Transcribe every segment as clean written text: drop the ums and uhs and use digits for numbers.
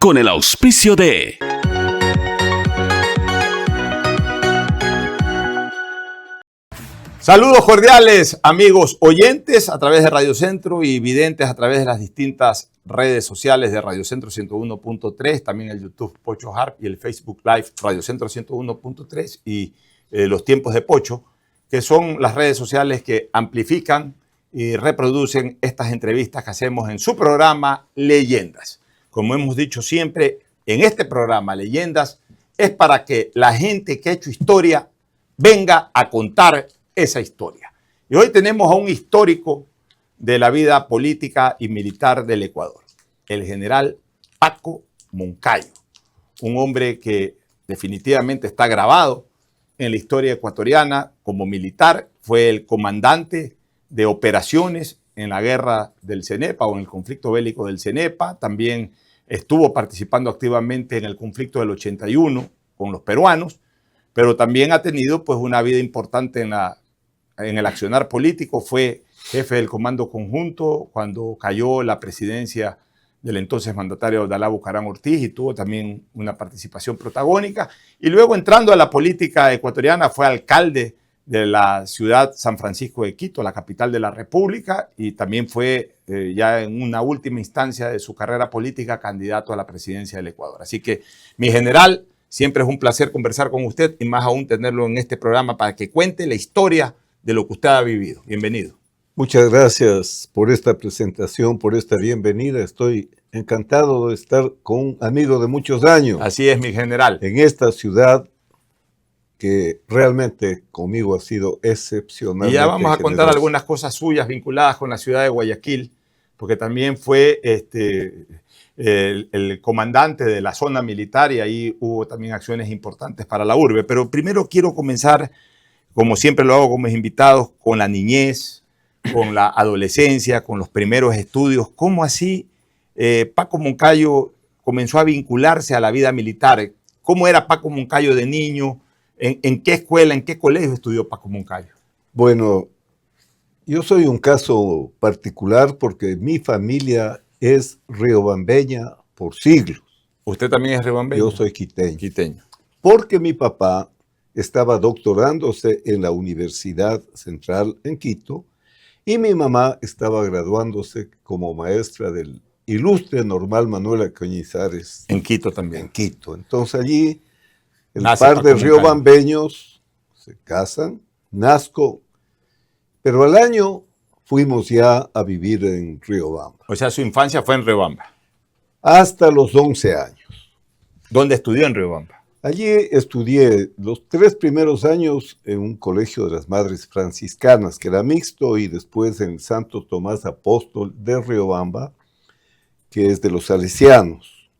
con el auspicio de... Saludos cordiales, amigos oyentes a través de Radio Centro y videntes a través de las distintas redes sociales de Radio Centro 101.3, también el YouTube Pocho Harp y el Facebook Live Radio Centro 101.3 y los tiempos de Pocho, que son las redes sociales que amplifican y reproducen estas entrevistas que hacemos en su programa Leyendas. Como hemos dicho siempre, en este programa Leyendas es para que la gente que ha hecho historia venga a contar esa historia. Y hoy tenemos a un histórico de la vida política y militar del Ecuador, el general Paco Moncayo, un hombre que definitivamente está grabado en la historia ecuatoriana como militar. Fue el comandante de operaciones en la guerra del Cenepa o en el conflicto bélico del Cenepa. También estuvo participando activamente en el conflicto del 81 con los peruanos, pero también ha tenido pues una vida importante en el accionar político. Fue jefe del Comando Conjunto cuando cayó la presidencia del entonces mandatario Abdalá Bucaram Ortiz y tuvo también una participación protagónica. Y luego, entrando a la política ecuatoriana, fue alcalde de la ciudad San Francisco de Quito, la capital de la República, y también fue ya en una última instancia de su carrera política candidato a la presidencia del Ecuador. Así que, mi general, siempre es un placer conversar con usted y más aún tenerlo en este programa para que cuente la historia de lo que usted ha vivido. Bienvenido. Muchas gracias por esta presentación, por esta bienvenida. Estoy encantado de estar con un amigo de muchos años. Así es, mi general. En esta ciudad que realmente conmigo ha sido excepcional. Y ya vamos a contar algunas cosas suyas vinculadas con la ciudad de Guayaquil, porque también fue el comandante de la zona militar y ahí hubo también acciones importantes para la urbe. Pero primero quiero comenzar, como siempre lo hago con mis invitados, con la niñez, con la adolescencia, con los primeros estudios. ¿Cómo así Paco Moncayo comenzó a vincularse a la vida militar? ¿Cómo era Paco Moncayo de niño? ¿En qué escuela, en qué colegio estudió Paco Moncayo? Bueno, yo soy un caso particular porque mi familia es riobambeña por siglos. ¿Usted también es riobambeño? Yo soy quiteño. Quiteño. Porque mi papá estaba doctorándose en la Universidad Central en Quito y mi mamá estaba graduándose como maestra del ilustre Normal Manuela Cañizares. En Quito también. En Quito. Entonces allí el Nace par de Paco riobambeños se casan, nazco, pero al año fuimos ya a vivir en Riobamba. O sea, su infancia fue en Riobamba. Hasta los 11 años. ¿Dónde estudió en Riobamba? Allí estudié los 3 primeros años en un colegio de las Madres Franciscanas, que era mixto, y después en Santo Tomás Apóstol de Riobamba, que es de los salesianos.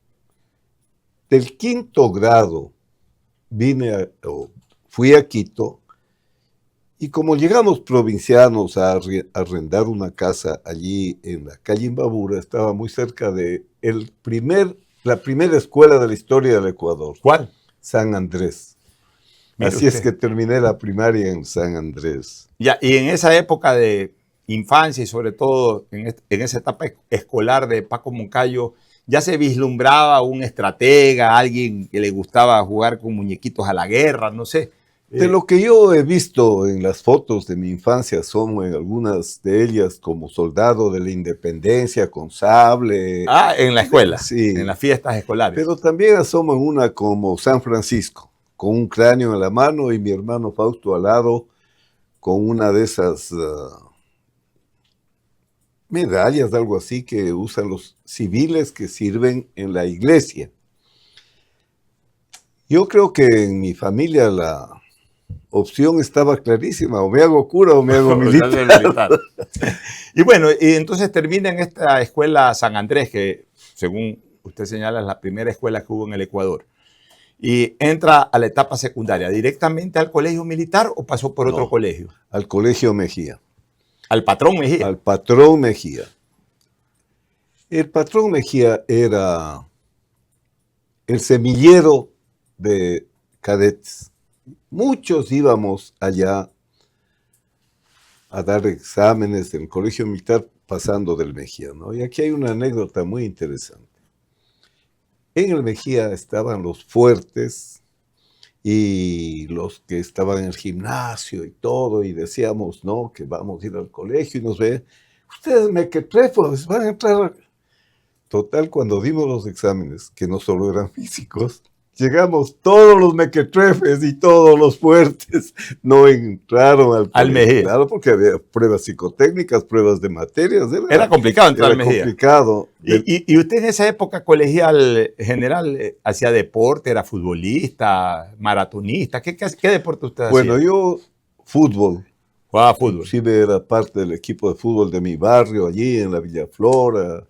Del 5º grado fui a Quito, y como llegamos provincianos a arrendar una casa allí en la calle Imbabura, estaba muy cerca de la primera escuela de la historia del Ecuador. ¿Cuál? San Andrés. Mire Así usted. es que terminé la primaria en San Andrés. Ya, y en esa época de infancia y sobre todo en esa etapa escolar de Paco Moncayo, ¿ya se vislumbraba un estratega, alguien que le gustaba jugar con muñequitos a la guerra? No sé. De lo que yo he visto en las fotos de mi infancia, son algunas de ellas como soldado de la independencia, con sable. Ah, en la escuela, Sí. en las fiestas escolares. Pero también asomo en una como San Francisco, con un cráneo en la mano y mi hermano Fausto al lado, con una de esas medallas, algo así, que usan los civiles que sirven en la iglesia. Yo creo que en mi familia la opción estaba clarísima: o me hago cura o me hago militar. Y bueno, y entonces termina en esta escuela San Andrés, que según usted señala es la primera escuela que hubo en el Ecuador. Y entra a la etapa secundaria, ¿directamente al colegio militar o pasó por otro colegio? Al colegio Mejía. ¿Al patrón Mejía? Al patrón Mejía. El patrón Mejía era el semillero de cadetes. Muchos íbamos allá a dar exámenes en el colegio militar pasando del Mejía, ¿no? Y aquí hay una anécdota muy interesante. En el Mejía estaban los fuertes y los que estaban en el gimnasio y todo, y decíamos, no, que vamos a ir al colegio y nos ve, ustedes mequetrefos, van a entrar. Total, cuando dimos los exámenes, que no solo eran físicos, llegamos todos los mequetrefes y todos los fuertes no entraron al Mejía. Claro, porque había pruebas psicotécnicas, pruebas de materias. Era complicado entrar al Mejía. Era complicado. ¿Y usted en esa época colegial general hacía deporte, era futbolista, maratonista? ¿Qué deporte usted hacía? Bueno, yo fútbol. Jugaba fútbol. Inclusive era parte del equipo de fútbol de mi barrio, allí en la Villa Flora.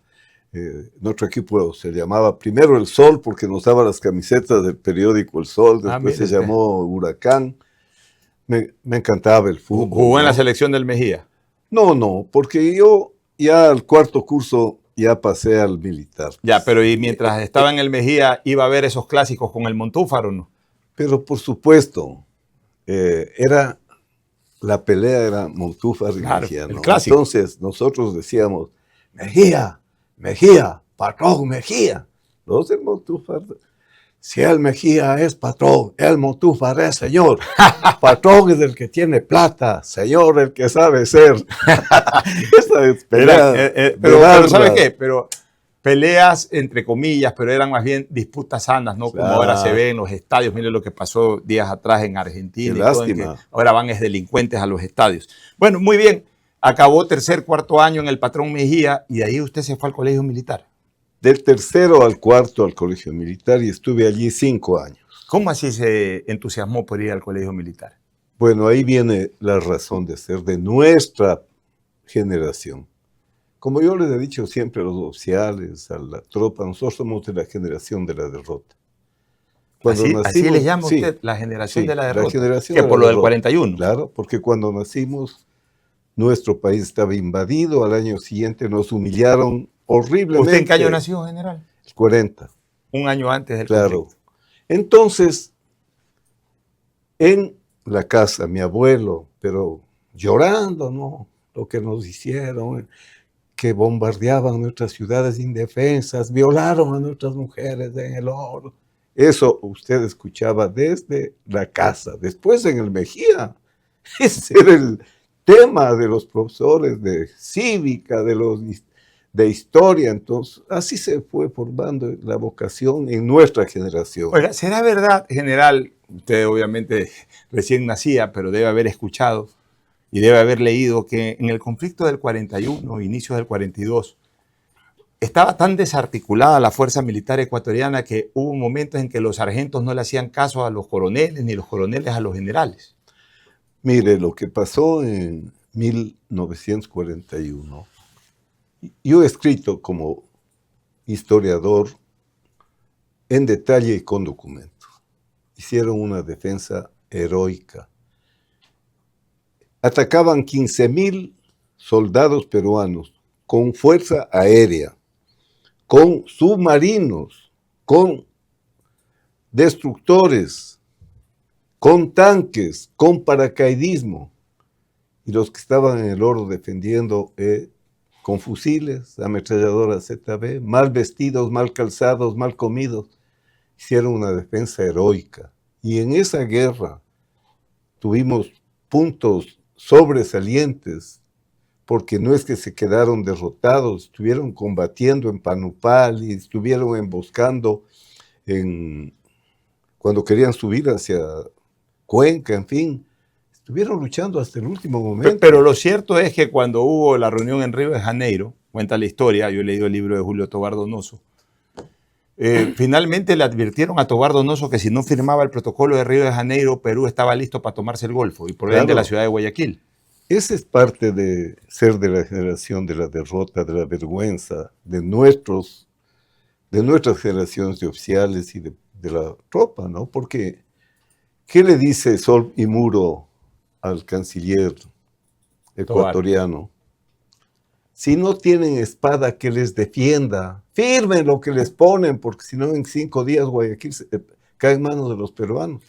Nuestro equipo se llamaba primero El Sol porque nos daba las camisetas del periódico El Sol, después se llamó Huracán. Me encantaba el fútbol. ¿Jugó en la selección del Mejía? No, porque yo ya al cuarto curso ya pasé al militar. Ya, pero ¿y mientras estaba en el Mejía iba a ver esos clásicos con el Montúfar o no? Pero por supuesto, la pelea era Montúfar y Mejía, ¿no? Entonces nosotros decíamos, Mejía, patrón Mejía. Los del Montúfar, si el Mejía es patrón, el Montúfar es señor. Patrón es el que tiene plata, señor el que sabe ser. Esa es pelea. Pero ¿sabe qué? Pero peleas entre comillas, pero eran más bien disputas sanas, ¿no? Como ahora se ve en los estadios. Mire lo que pasó días atrás en Argentina. Qué lástima. Ahora van es delincuentes a los estadios. Bueno, muy bien. Acabó tercer, cuarto año en el Patrón Mejía y de ahí usted se fue al colegio militar. Del tercero al cuarto al colegio militar y estuve allí 5 años. ¿Cómo así se entusiasmó por ir al colegio militar? Bueno, ahí viene la razón de ser de nuestra generación. Como yo les he dicho siempre a los oficiales, a la tropa, nosotros somos de la generación de la derrota. Así le llama usted la generación de la derrota. La generación que por lo del 41. Claro, porque cuando nacimos, nuestro país estaba invadido, al año siguiente nos humillaron horriblemente. ¿Usted en qué año nació, general? El 40. Un año antes del conflicto. Entonces, en la casa, mi abuelo, pero llorando, ¿no? Lo que nos hicieron, que bombardeaban nuestras ciudades indefensas, violaron a nuestras mujeres en el oro. Eso usted escuchaba desde la casa. Después en el Mejía, ese era el tema de los profesores de cívica, de historia. Entonces, así se fue formando la vocación en nuestra generación. Oiga, ¿será verdad, general? Usted obviamente recién nacía, pero debe haber escuchado y debe haber leído que en el conflicto del 41, inicios del 42, estaba tan desarticulada la fuerza militar ecuatoriana que hubo momentos en que los sargentos no le hacían caso a los coroneles, ni los coroneles a los generales. Mire, lo que pasó en 1941, yo he escrito como historiador en detalle y con documentos. Hicieron una defensa heroica. Atacaban 15,000 soldados peruanos con fuerza aérea, con submarinos, con destructores, con tanques, con paracaidismo, y los que estaban en el oro defendiendo con fusiles, ametralladoras ZB, mal vestidos, mal calzados, mal comidos, hicieron una defensa heroica. Y en esa guerra tuvimos puntos sobresalientes, porque no es que se quedaron derrotados, estuvieron combatiendo en Panupal y estuvieron emboscando cuando querían subir hacia Cuenca, en fin, estuvieron luchando hasta el último momento. Pero lo cierto es que cuando hubo la reunión en Río de Janeiro, cuenta la historia, yo he leído el libro de Julio Tobar Donoso, finalmente le advirtieron a Tobar Donoso que si no firmaba el protocolo de Río de Janeiro, Perú estaba listo para tomarse el Golfo y por ende la ciudad de Guayaquil. Esa es parte de ser de la generación de la derrota, de la vergüenza, de nuestras generaciones de oficiales y de la tropa, ¿no? Porque ¿qué le dice Sol y Muro al canciller ecuatoriano? Si no tienen espada que les defienda, firmen lo que les ponen, porque si no en 5 días Guayaquil cae en manos de los peruanos.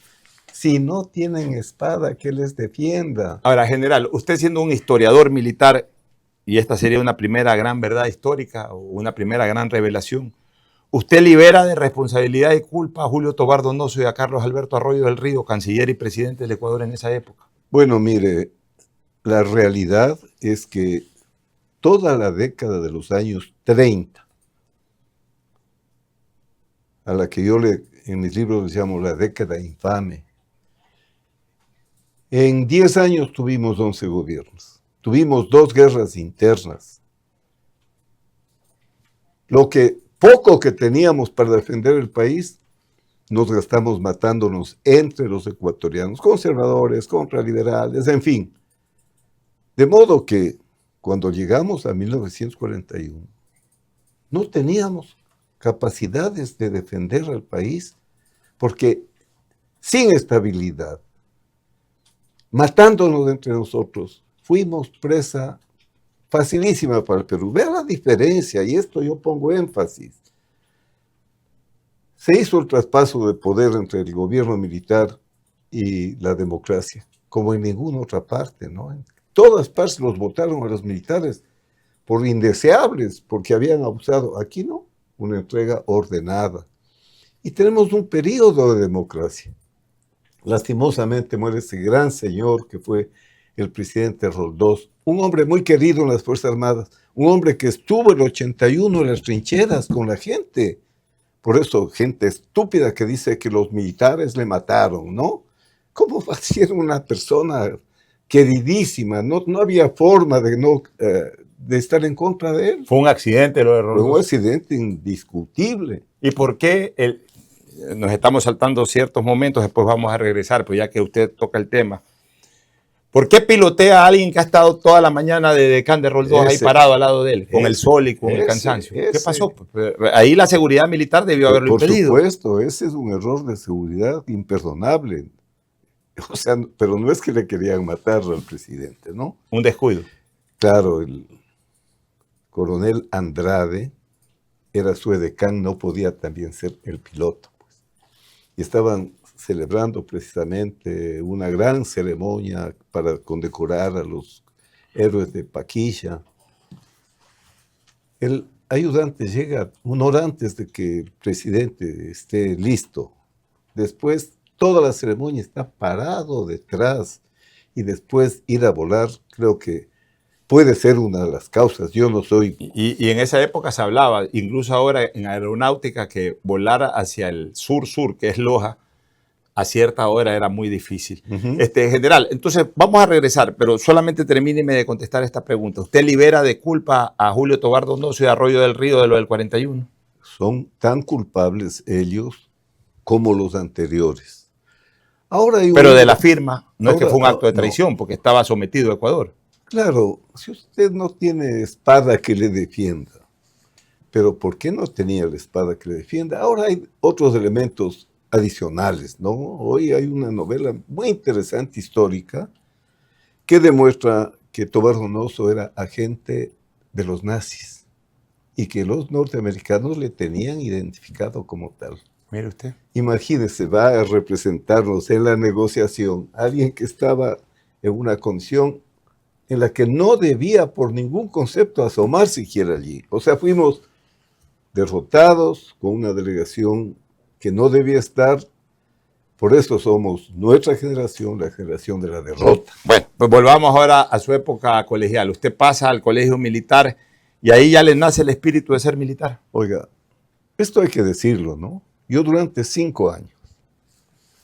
Si no tienen espada que les defienda. Ahora, general, usted siendo un historiador militar, y esta sería una primera gran verdad histórica o una primera gran revelación, ¿Usted libera de responsabilidad y culpa a Julio Tobar Donoso y a Carlos Alberto Arroyo del Río, canciller y presidente del Ecuador en esa época? Bueno, mire, la realidad es que toda la década de los años 30, a la que en mis libros les llamo la década infame, en 10 años tuvimos 11 gobiernos, tuvimos 2 guerras internas. Lo que poco que teníamos para defender el país, nos gastamos matándonos entre los ecuatorianos, conservadores, contraliberales, en fin. De modo que cuando llegamos a 1941, no teníamos capacidades de defender al país, porque sin estabilidad, matándonos entre nosotros, fuimos presa facilísima para el Perú. Vea la diferencia, y esto yo pongo énfasis. Se hizo el traspaso de poder entre el gobierno militar y la democracia, como en ninguna otra parte, ¿no? En todas partes los votaron a los militares por indeseables, porque habían abusado. Aquí no, una entrega ordenada. Y tenemos un periodo de democracia. Lastimosamente muere ese gran señor que fue el presidente Roldós, un hombre muy querido en las Fuerzas Armadas, un hombre que estuvo en el 81 en las trincheras con la gente. Por eso, gente estúpida que dice que los militares le mataron, ¿no? ¿Cómo va a ser una persona queridísima? No había forma de estar en contra de él. Fue un accidente lo de Roldós. Fue un accidente indiscutible. ¿Y por qué nos estamos saltando ciertos momentos? Después vamos a regresar, pues ya que usted toca el tema. ¿Por qué pilotea a alguien que ha estado toda la mañana de decán de Roldós ahí parado al lado de él, con el sol y con el cansancio? ¿Qué pasó? Pues, ahí la seguridad militar debió haberlo impedido. Por supuesto, ese es un error de seguridad imperdonable. O sea, pero no es que le querían matar al presidente, ¿no? Un descuido. Claro, el coronel Andrade era su edecán, no podía también ser el piloto, pues. Y estaban celebrando precisamente una gran ceremonia para condecorar a los héroes de Paquilla. El ayudante llega una hora antes de que el presidente esté listo. Después, toda la ceremonia está parado detrás, y después ir a volar, creo que puede ser una de las causas. Yo no soy... Y en esa época se hablaba, incluso ahora en aeronáutica, que volar hacia el sur-sur, que es Loja, a cierta hora era muy difícil. General, entonces vamos a regresar, pero solamente termíneme de contestar esta pregunta. ¿Usted libera de culpa a Julio Tobar Donoso y a Arroyo del Río de lo del 41? Son tan culpables ellos como los anteriores. Ahora pero de la firma, no es que fue un acto de traición, porque estaba sometido a Ecuador. Claro, si usted no tiene espada que le defienda, pero ¿por qué no tenía la espada que le defienda? Ahora hay otros elementos adicionales, ¿no? Hoy hay una novela muy interesante histórica que demuestra que Tobar Donoso era agente de los nazis y que los norteamericanos le tenían identificado como tal. Mire usted. Imagínese, va a representarnos en la negociación alguien que estaba en una condición en la que no debía por ningún concepto asomar siquiera allí. O sea, fuimos derrotados con una delegación que no debía estar. Por eso somos nuestra generación, la generación de la derrota. Bueno, pues volvamos ahora a su época colegial. Usted pasa al colegio militar y ahí ya le nace el espíritu de ser militar. Oiga, esto hay que decirlo, ¿no? Yo durante 5 años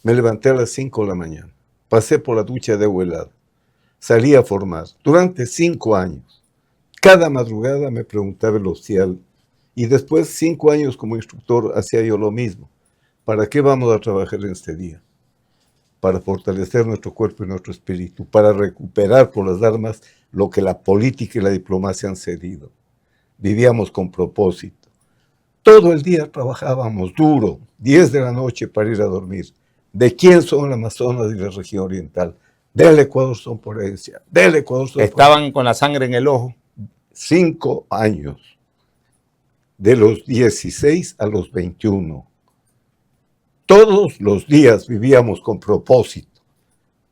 me levanté a las 5 de la mañana, pasé por la ducha de agua helada, salí a formar. Durante 5 años, cada madrugada me preguntaba el oficial, y después 5 años como instructor hacía yo lo mismo. ¿Para qué vamos a trabajar en este día? Para fortalecer nuestro cuerpo y nuestro espíritu, para recuperar por las armas lo que la política y la diplomacia han cedido. Vivíamos con propósito. Todo el día trabajábamos duro, 10 de la noche para ir a dormir. ¿De quién son el Amazonas y la región oriental? Del Ecuador son por herencia. Del Ecuador son Estaban con la sangre en el ojo. 5 años. De los 16 a los 21. Todos los días vivíamos con propósito.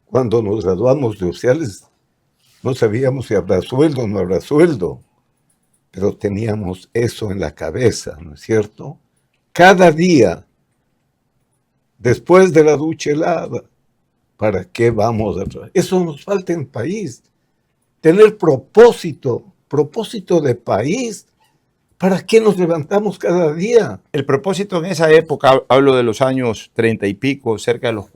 Cuando nos graduamos de oficiales, no sabíamos si habrá sueldo o no habrá sueldo, pero teníamos eso en la cabeza, ¿no es cierto? cada día, después de la ducha helada, ¿para qué vamos a trabajar? Eso nos falta en el país. Tener propósito de país. ¿Para qué nos levantamos cada día? El propósito en esa época, hablo de los años 30 y pico, cerca de los,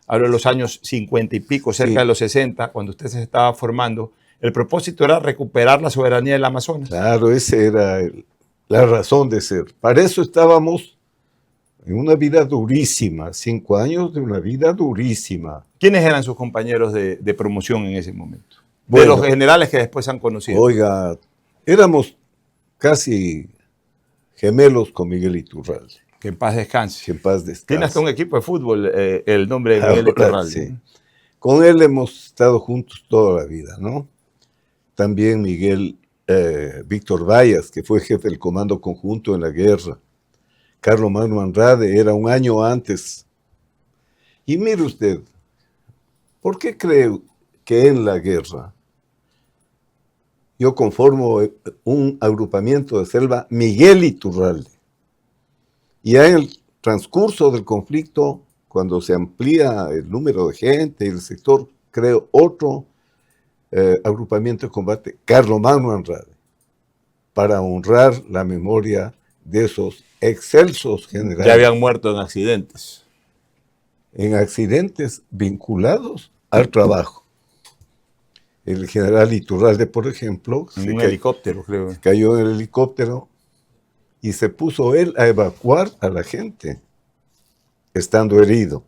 hablo de los años 50 y pico, cerca de los 60, cuando usted se estaba formando, el propósito era recuperar la soberanía del Amazonas. Claro, esa era la razón de ser. Para eso estábamos en una vida durísima, 5 años de una vida durísima. ¿Quiénes eran sus compañeros de promoción en ese momento? Bueno, de los generales que después han conocido. Oiga, éramos casi gemelos con Miguel Iturralde. Que en paz descanse. Que en paz descanse. Tiene hasta un equipo de fútbol el nombre de Miguel Iturralde. Sí. Con él hemos estado juntos toda la vida, ¿no? También Miguel Víctor Vallas, que fue jefe del Comando Conjunto en la guerra. Carlos Magno Andrade era un año antes. Y mire usted, ¿por qué cree que en la guerra yo conformo un agrupamiento de selva Miguel Iturralde? Y en el transcurso del conflicto, cuando se amplía el número de gente y el sector, creo otro agrupamiento de combate, Carlos Magno Andrade, para honrar la memoria de esos excelsos generales. Ya habían muerto en accidentes. En accidentes vinculados al trabajo. El general Iturralde, por ejemplo, En un helicóptero, creo. Cayó en el helicóptero y se puso él a evacuar a la gente, estando herido,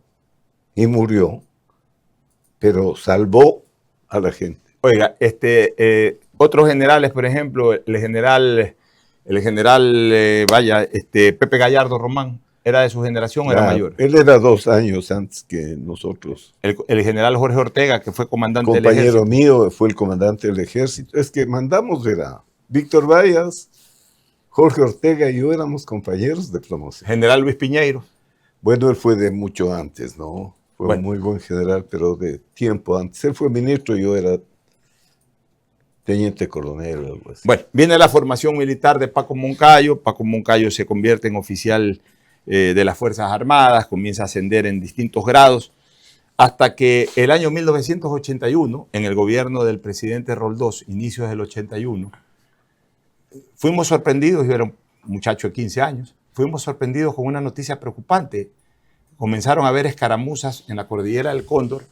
y murió, pero salvó a la gente. Oiga, otros generales, por ejemplo, el general Pepe Gallardo Román, ¿era de su generación o era mayor? Él era 2 años antes que nosotros. El general Jorge Ortega, que fue comandante del ejército. Compañero mío, fue el comandante del ejército. Es que mandamos, era Víctor Vallas, Jorge Ortega y yo éramos compañeros de promoción. General Luis Piñeiro. Bueno, él fue de mucho antes, ¿no? Fue un muy buen general, pero de tiempo antes. Él fue ministro y yo era teniente coronel, algo así. Bueno, viene la formación militar de Paco Moncayo. Paco Moncayo se convierte en oficial de las Fuerzas Armadas, comienza a ascender en distintos grados, hasta que el año 1981, en el gobierno del presidente Roldós, inicios del 81, fuimos sorprendidos, yo era un muchacho de 15 años, fuimos sorprendidos con una noticia preocupante. Comenzaron a haber escaramuzas en la cordillera del Cóndor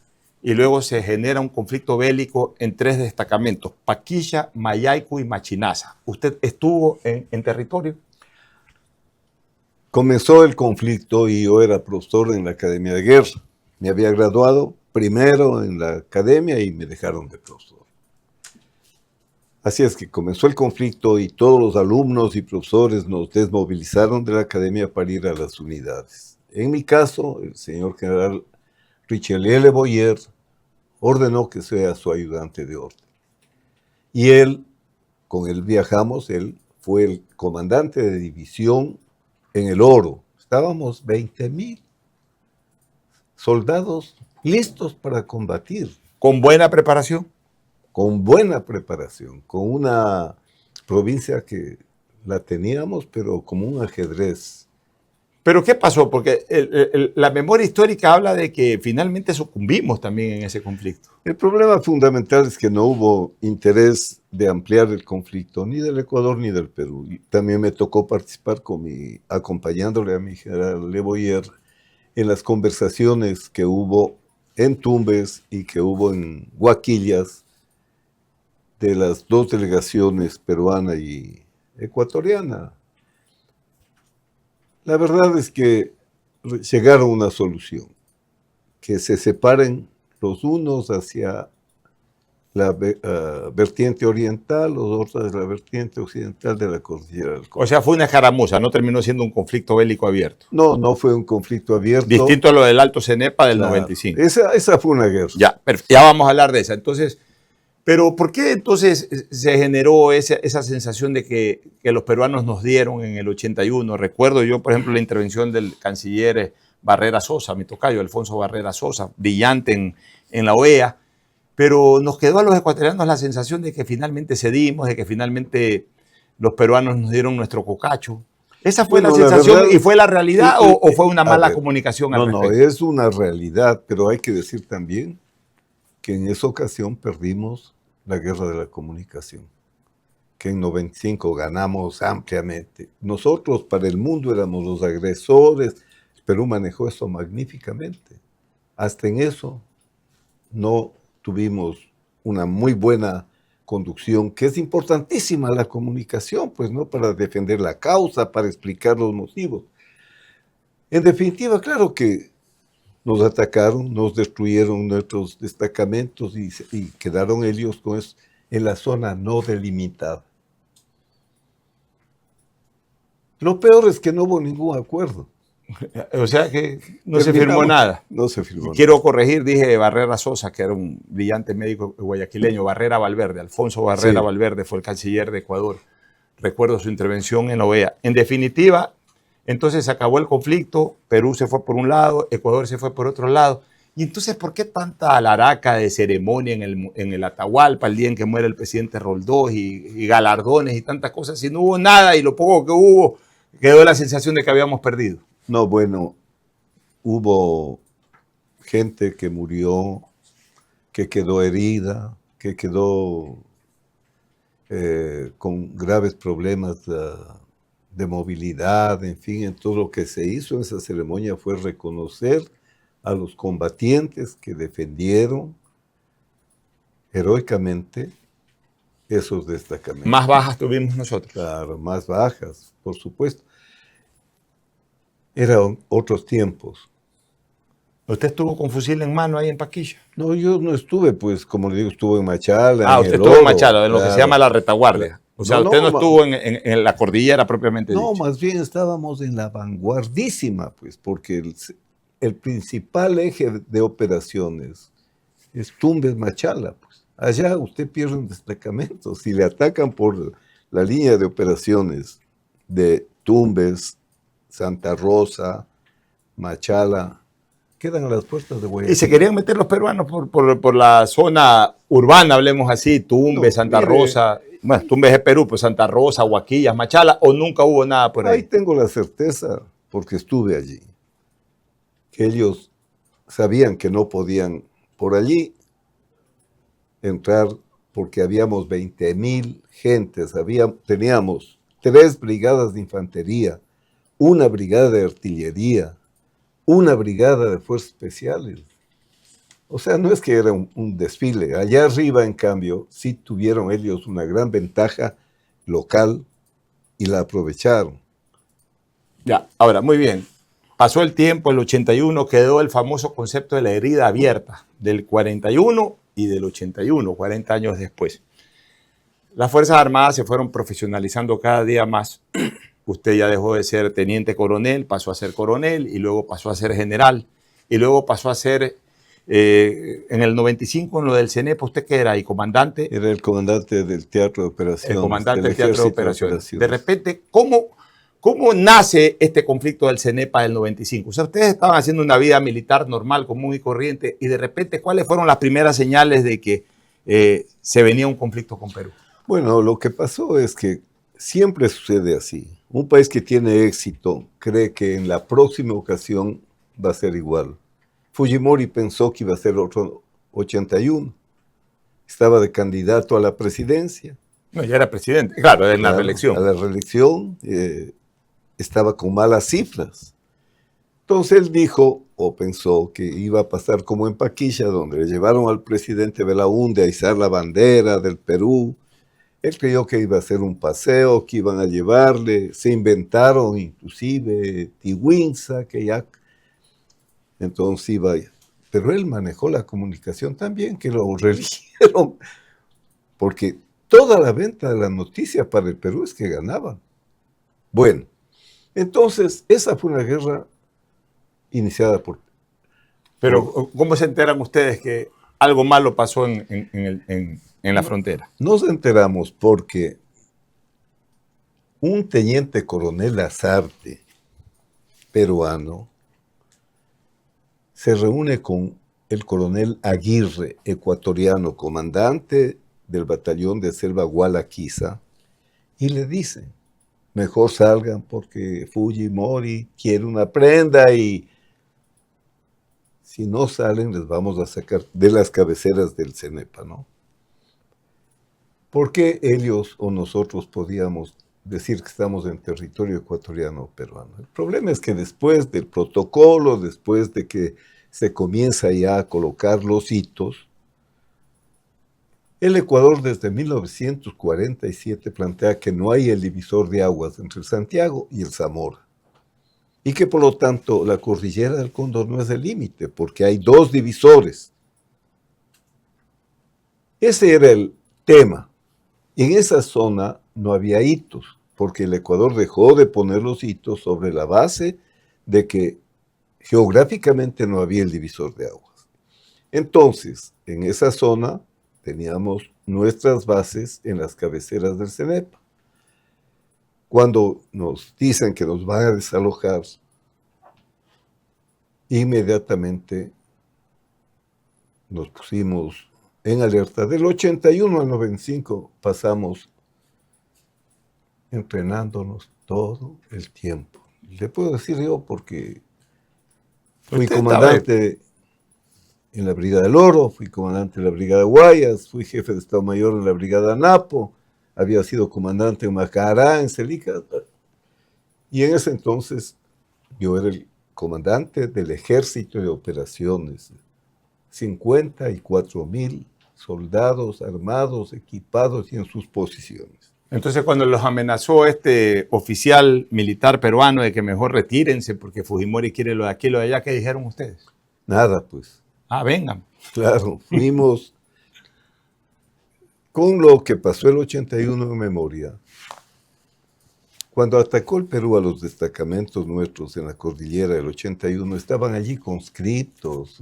y luego se genera un conflicto bélico en 3 destacamentos, Paquilla, Mayaicu y Machinaza. ¿Usted estuvo en territorio? Comenzó el conflicto y yo era profesor en la Academia de Guerra. Me había graduado primero en la academia y me dejaron de profesor. Así es que comenzó el conflicto y todos los alumnos y profesores nos desmovilizaron de la academia para ir a las unidades. En mi caso, el señor general Richelieu Le Boyer ordenó que sea su ayudante de orden. Y él, con él viajamos, él fue el comandante de división en el Oro. Estábamos 20,000 soldados listos para combatir. ¿Con buena preparación? Con buena preparación, con una provincia que la teníamos, pero como un ajedrez. ¿Pero qué pasó? Porque la memoria histórica habla de que finalmente sucumbimos también en ese conflicto. El problema fundamental es que no hubo interés de ampliar el conflicto, ni del Ecuador ni del Perú. Y también me tocó participar acompañándole a mi general Le Boyer en las conversaciones que hubo en Tumbes y que hubo en Huaquillas de las 2 delegaciones peruana y ecuatoriana. La verdad es que llegaron a una solución, que se separen los unos hacia la vertiente oriental, los otros hacia la vertiente occidental de la cordillera del Cóndor. O sea, fue una escaramuza, no terminó siendo un conflicto bélico abierto. No, no fue un conflicto abierto. Distinto a lo del Alto Cenepa del 95. Esa fue una guerra. Ya vamos a hablar de esa. Entonces, pero ¿por qué entonces se generó esa sensación de que los peruanos nos dieron en el 81? Recuerdo yo, por ejemplo, la intervención del canciller Barrera Sosa, mi tocayo, Alfonso Barrera Sosa, brillante en la OEA, pero nos quedó a los ecuatorianos la sensación de que finalmente cedimos, de que finalmente los peruanos nos dieron nuestro cocacho. ¿Esa fue Bueno, la sensación verdad, y fue la realidad o fue una mala ver, comunicación al no, no, respecto? es una realidad, pero hay que decir también que en esa ocasión perdimos la guerra de la comunicación, que en 95 ganamos ampliamente. Nosotros para el mundo éramos los agresores, Perú manejó eso magníficamente. Hasta en eso no tuvimos una muy buena conducción, que es importantísima la comunicación, pues no para defender la causa, para explicar los motivos. En definitiva, claro que nos atacaron, nos destruyeron nuestros destacamentos y quedaron ellos con eso en la zona no delimitada. Lo peor es que no hubo ningún acuerdo. O sea que no se firmó nada. No se Y firmó quiero nada. corregir, dije Barrera Sosa, que era un brillante médico guayaquileño, Barrera Valverde, Alfonso Barrera Sí. Valverde fue el canciller de Ecuador. Recuerdo su intervención en la OEA. En definitiva, entonces se acabó el conflicto, Perú se fue por un lado, Ecuador se fue por otro lado. Y entonces, ¿por qué tanta alaraca de ceremonia en el Atahualpa, el día en que muere el presidente Roldós y galardones y tantas cosas? Si no hubo nada y lo poco que hubo, quedó la sensación de que habíamos perdido. No, bueno, hubo gente que murió, que quedó herida, que quedó con graves problemas de movilidad, en fin, en todo lo que se hizo en esa ceremonia fue reconocer a los combatientes que defendieron heroicamente esos destacamentos. Más bajas tuvimos nosotros. Claro, más bajas, por supuesto. Eran otros tiempos. ¿Usted estuvo con fusil en mano ahí en Paquilla? No, yo no estuve, pues, como le digo, estuve en Machala. Ah, en usted el estuvo en Oro, Machala, en lo que se claro. llama la retaguardia. O sea, No, usted no no, estuvo en la cordillera propiamente No, dicha. más bien estábamos en la vanguardísima, pues, porque el principal eje de operaciones es Tumbes Machala, pues. Allá usted pierde un destacamento. Si le atacan por la línea de operaciones de Tumbes, Santa Rosa, Machala, quedan a las puertas de Guayaquil. Y se querían meter los peruanos por la zona urbana, hablemos así, Tumbes, No, Santa mire, Rosa. Bueno, Tumbes es Perú, pues Santa Rosa, Huaquillas, Machala, o nunca hubo nada por ahí ahí. tengo la certeza, porque estuve allí, que ellos sabían que no podían por allí entrar porque habíamos 20,000 gentes, teníamos 3 brigadas de infantería, una brigada de artillería, una brigada de fuerzas especiales. O sea, no es que era un desfile. Allá arriba, en cambio, sí tuvieron ellos una gran ventaja local y la aprovecharon. Ya, ahora, muy bien. Pasó el tiempo, el 81 quedó el famoso concepto de la herida abierta, del 41 y del 81, 40 años después. Las Fuerzas Armadas se fueron profesionalizando cada día más. Usted ya dejó de ser teniente coronel, pasó a ser coronel y luego pasó a ser general y luego pasó a ser, en el 95, en lo del CENEP, ¿usted qué era? ¿Y comandante? Era el comandante del Teatro de Operaciones. El comandante del Teatro de Ejército Operaciones. De repente, ¿cómo nace este conflicto del CENEPA del 95? O sea, ustedes estaban haciendo una vida militar normal, común y corriente, y de repente, ¿cuáles fueron las primeras señales de que se venía un conflicto con Perú? Bueno, lo que pasó es que siempre sucede así. Un país que tiene éxito cree que en la próxima ocasión va a ser igual. Fujimori pensó que iba a ser otro 81. Estaba de candidato a la presidencia. No, ya era presidente, claro, en la reelección. A la reelección, estaba con malas cifras. Entonces él dijo, o pensó, que iba a pasar como en Paquilla, donde le llevaron al presidente Belaúnde a izar la bandera del Perú. Él creyó que iba a ser un paseo, que iban a llevarle, se inventaron inclusive Tiwinsa, que ya, entonces iba, pero él manejó la comunicación tan bien que lo reeligieron, porque toda la venta de la noticia para el Perú es que ganaban. Bueno, entonces esa fue una guerra iniciada por... Pero ¿cómo se enteran ustedes que algo malo pasó en la frontera? Nos enteramos porque un teniente coronel Lazarte, peruano, se reúne con el coronel Aguirre, ecuatoriano, comandante del batallón de selva Gualaquiza, y le dice, mejor salgan porque Fujimori quiere una prenda y si no salen les vamos a sacar de las cabeceras del CENEPA, ¿no? ¿Por qué ellos o nosotros podíamos decir que estamos en territorio ecuatoriano o peruano? El problema es que después del protocolo, después de que se comienza ya a colocar los hitos, el Ecuador desde 1947 plantea que no hay el divisor de aguas entre el Santiago y el Zamora. Y que por lo tanto la cordillera del Cóndor no es el límite, porque hay dos divisores. Ese era el tema. Y en esa zona no había hitos, porque el Ecuador dejó de poner los hitos sobre la base de que geográficamente no había el divisor de aguas. Entonces, en esa zona teníamos nuestras bases en las cabeceras del CENEPA. Cuando nos dicen que nos van a desalojar, inmediatamente nos pusimos en alerta. Del 81 al 95 pasamos entrenándonos todo el tiempo. Le puedo decir yo porque fui comandante en la Brigada del Oro, fui comandante en la Brigada Guayas, fui jefe de Estado Mayor en la Brigada Napo, había sido comandante en Macará, en Celica, y en ese entonces yo era el comandante del Ejército de Operaciones. 54,000 soldados armados, equipados y en sus posiciones. Entonces, cuando los amenazó este oficial militar peruano de que mejor retírense porque Fujimori quiere lo de aquí y lo de allá, ¿qué dijeron ustedes? Nada, pues. Vengan. Claro, fuimos con lo que pasó el 81 en memoria. Cuando atacó el Perú a los destacamentos nuestros en la cordillera del 81, estaban allí conscriptos,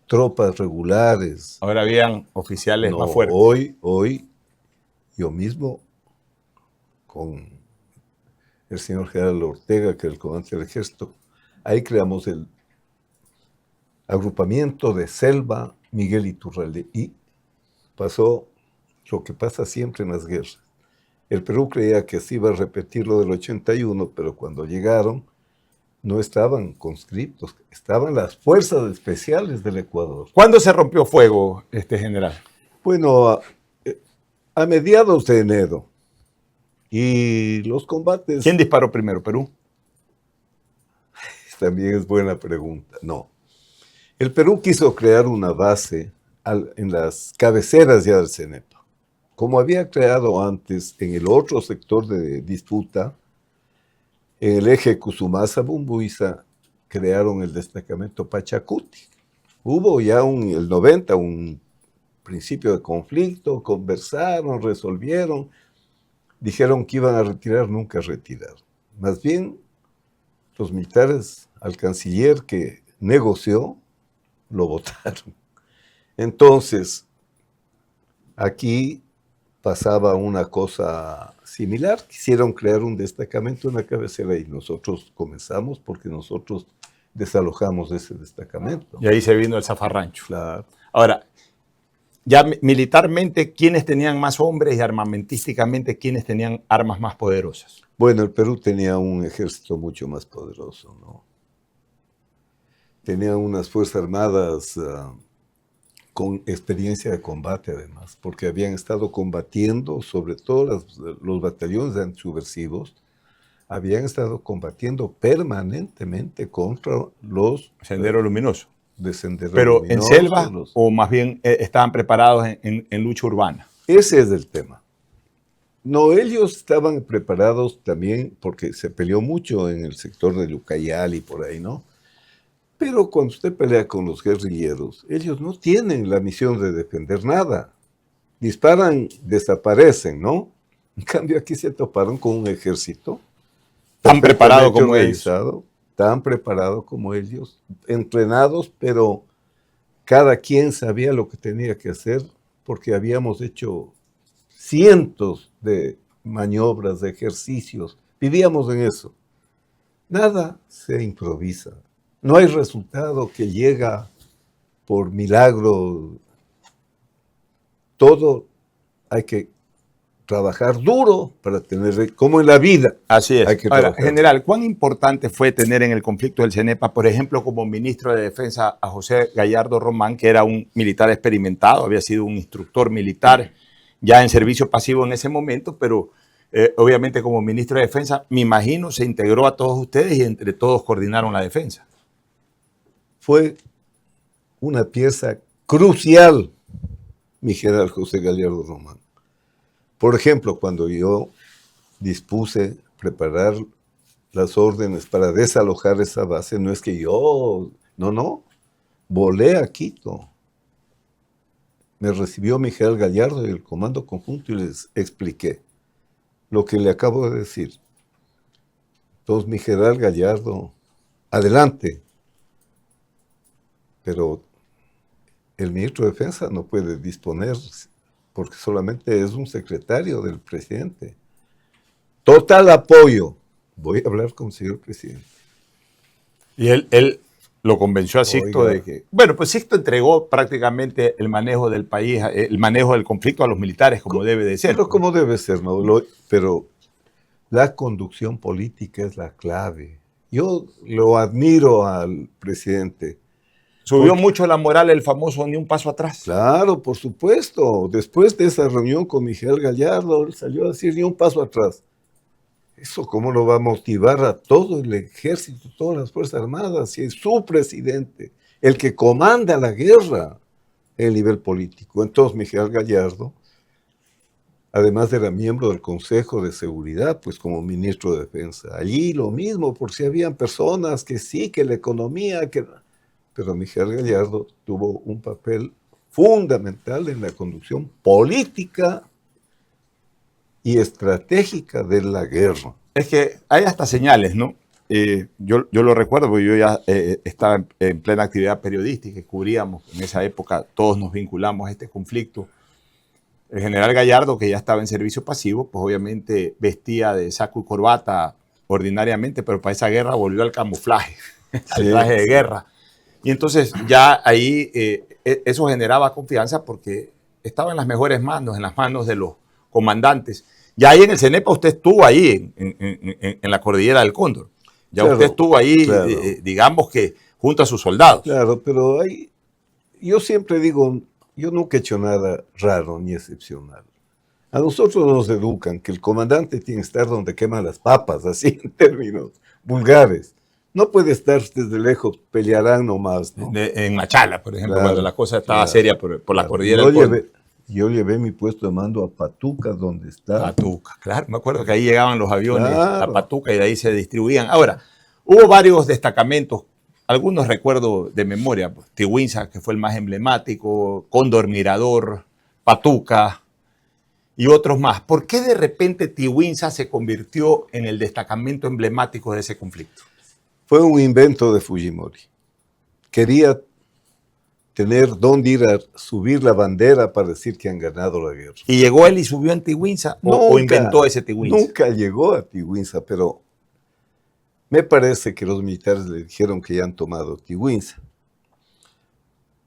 tropas regulares. Ahora habían oficiales más fuertes. Hoy, yo mismo, con el señor general Ortega, que es el comandante del ejército, ahí creamos el agrupamiento de Selva Miguel Iturralde. Y pasó lo que pasa siempre en las guerras. El Perú creía que se iba a repetir lo del 81, pero cuando llegaron no estaban conscriptos, estaban las fuerzas especiales del Ecuador. ¿Cuándo se rompió fuego, general? Bueno, a mediados de enero. Y los combates... ¿Quién disparó primero, Perú? También es buena pregunta. No. El Perú quiso crear una base en las cabeceras ya del CENEPA. Como había creado antes en el otro sector de disputa, en el eje Cusumasa-Bumbuiza, crearon el destacamento Pachacuti. Hubo ya el 90 un principio de conflicto, conversaron, resolvieron, dijeron que iban a retirar, nunca retiraron. Más bien, los militares al canciller que negoció, lo votaron. Entonces, aquí pasaba una cosa similar. Quisieron crear un destacamento en la cabecera y nosotros comenzamos porque nosotros desalojamos ese destacamento. Y ahí se vino el zafarrancho. Claro. Ahora, ya militarmente, ¿quiénes tenían más hombres y armamentísticamente, quiénes tenían armas más poderosas? Bueno, el Perú tenía un ejército mucho más poderoso, ¿no? Tenía unas fuerzas armadas con experiencia de combate, además, porque habían estado combatiendo, sobre todo los batallones antisubversivos, habían estado combatiendo permanentemente contra los... Sendero Luminoso. De Sendero Pero Luminoso, en selva, o más bien estaban preparados en lucha urbana. Ese es el tema. No, ellos estaban preparados también porque se peleó mucho en el sector de Ucayali y por ahí, ¿no? Pero cuando usted pelea con los guerrilleros, ellos no tienen la misión de defender nada. Disparan, desaparecen, ¿no? En cambio, aquí se toparon con un ejército tan preparado como ellos. Tan preparado como ellos, entrenados, pero cada quien sabía lo que tenía que hacer porque habíamos hecho cientos de maniobras, de ejercicios. Vivíamos en eso. Nada se improvisa. No hay resultado que llega por milagro. Todo hay que trabajar duro para tener, como en la vida. Así es. Hay que Ahora, trabajar. general, ¿cuán importante fue tener en el conflicto del CENEPA, por ejemplo, como ministro de Defensa a José Gallardo Román, que era un militar experimentado, había sido un instructor militar ya en servicio pasivo en ese momento, pero obviamente como ministro de Defensa, me imagino, se integró a todos ustedes y entre todos coordinaron la defensa? Fue una pieza crucial, mi general José Gallardo Román. Por ejemplo, cuando yo dispuse preparar las órdenes para desalojar esa base, no es que yo, no, volé a Quito. Me recibió mi general Gallardo y el comando conjunto y les expliqué lo que le acabo de decir. Entonces, mi general Gallardo, adelante. Pero el ministro de Defensa no puede disponer porque solamente es un secretario del presidente. Total apoyo. Voy a hablar con el señor presidente. Y él lo convenció a Sixto de que... Bueno, pues Sixto entregó prácticamente el manejo del país, el manejo del conflicto a los militares, como debe de ser. Pero como debe ser, ¿no? Pero la conducción política es la clave. Yo lo admiro al presidente. Subió mucho la moral el famoso ni un paso atrás. Claro, por supuesto. Después de esa reunión con Miguel Gallardo, él salió a decir ni un paso atrás. ¿Eso cómo lo va a motivar a todo el ejército, todas las Fuerzas Armadas? Si es su presidente, el que comanda la guerra en el nivel político. Entonces Miguel Gallardo, además era miembro del Consejo de Seguridad, pues como ministro de Defensa. Allí lo mismo, por si habían personas que sí, que la economía, que... Pero Miguel Gallardo tuvo un papel fundamental en la conducción política y estratégica de la guerra. Es que hay hasta señales, ¿no? Yo lo recuerdo porque yo ya estaba en plena actividad periodística y cubríamos en esa época, todos nos vinculamos a este conflicto. El general Gallardo, que ya estaba en servicio pasivo, pues obviamente vestía de saco y corbata ordinariamente, pero para esa guerra volvió al camuflaje, al traje de guerra. Y entonces ya ahí eso generaba confianza porque estaba en las mejores manos, en las manos de los comandantes. Ya ahí en el CENEPA usted estuvo ahí, en la cordillera del Cóndor. Ya claro, usted estuvo ahí, claro, digamos que junto a sus soldados. Claro, pero ahí, yo siempre digo, yo nunca he hecho nada raro ni excepcional. A nosotros nos educan que el comandante tiene que estar donde queman las papas, así en términos vulgares. No puede estar desde lejos, pelearán nomás, ¿no? En Machala, por ejemplo, claro, cuando la cosa estaba seria por la cordillera del Cóndor. Yo llevé mi puesto de mando a Patuca, donde está. Patuca, claro. Me acuerdo que ahí llegaban los aviones a Patuca y de ahí se distribuían. Ahora, hubo varios destacamentos, algunos recuerdo de memoria. Pues, Tihuinza, que fue el más emblemático, Cóndor Mirador, Patuca y otros más. ¿Por qué de repente Tihuinza se convirtió en el destacamento emblemático de ese conflicto? Fue un invento de Fujimori. Quería tener dónde ir a subir la bandera para decir que han ganado la guerra. ¿Y llegó él y subió en Tihuinza o inventó ese Tihuinza? Nunca llegó a Tihuinza, pero me parece que los militares le dijeron que ya han tomado Tihuinza.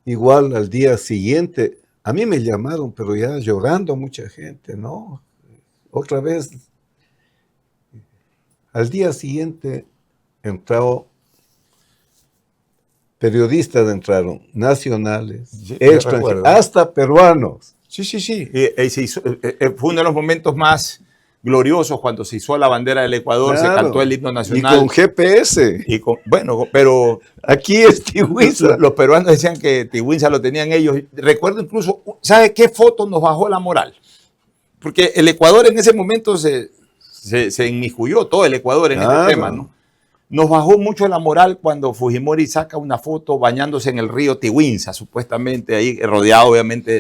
Igual al día siguiente, a mí me llamaron, pero ya llorando mucha gente, ¿no? Otra vez, al día siguiente entró... Periodistas entraron, nacionales, sí, extranjeros, hasta peruanos. Sí. Fue uno de los momentos más gloriosos cuando se hizo la bandera del Ecuador, claro, se cantó el himno nacional. Y con GPS. Bueno, pero... Aquí es Tihuinza. Los peruanos decían que Tihuinza lo tenían ellos. Recuerdo incluso, ¿sabe qué foto nos bajó la moral? Porque el Ecuador en ese momento se inmiscuyó, todo el Ecuador en este tema, ¿no? Nos bajó mucho la moral cuando Fujimori saca una foto bañándose en el río Tihuinza, supuestamente ahí rodeado obviamente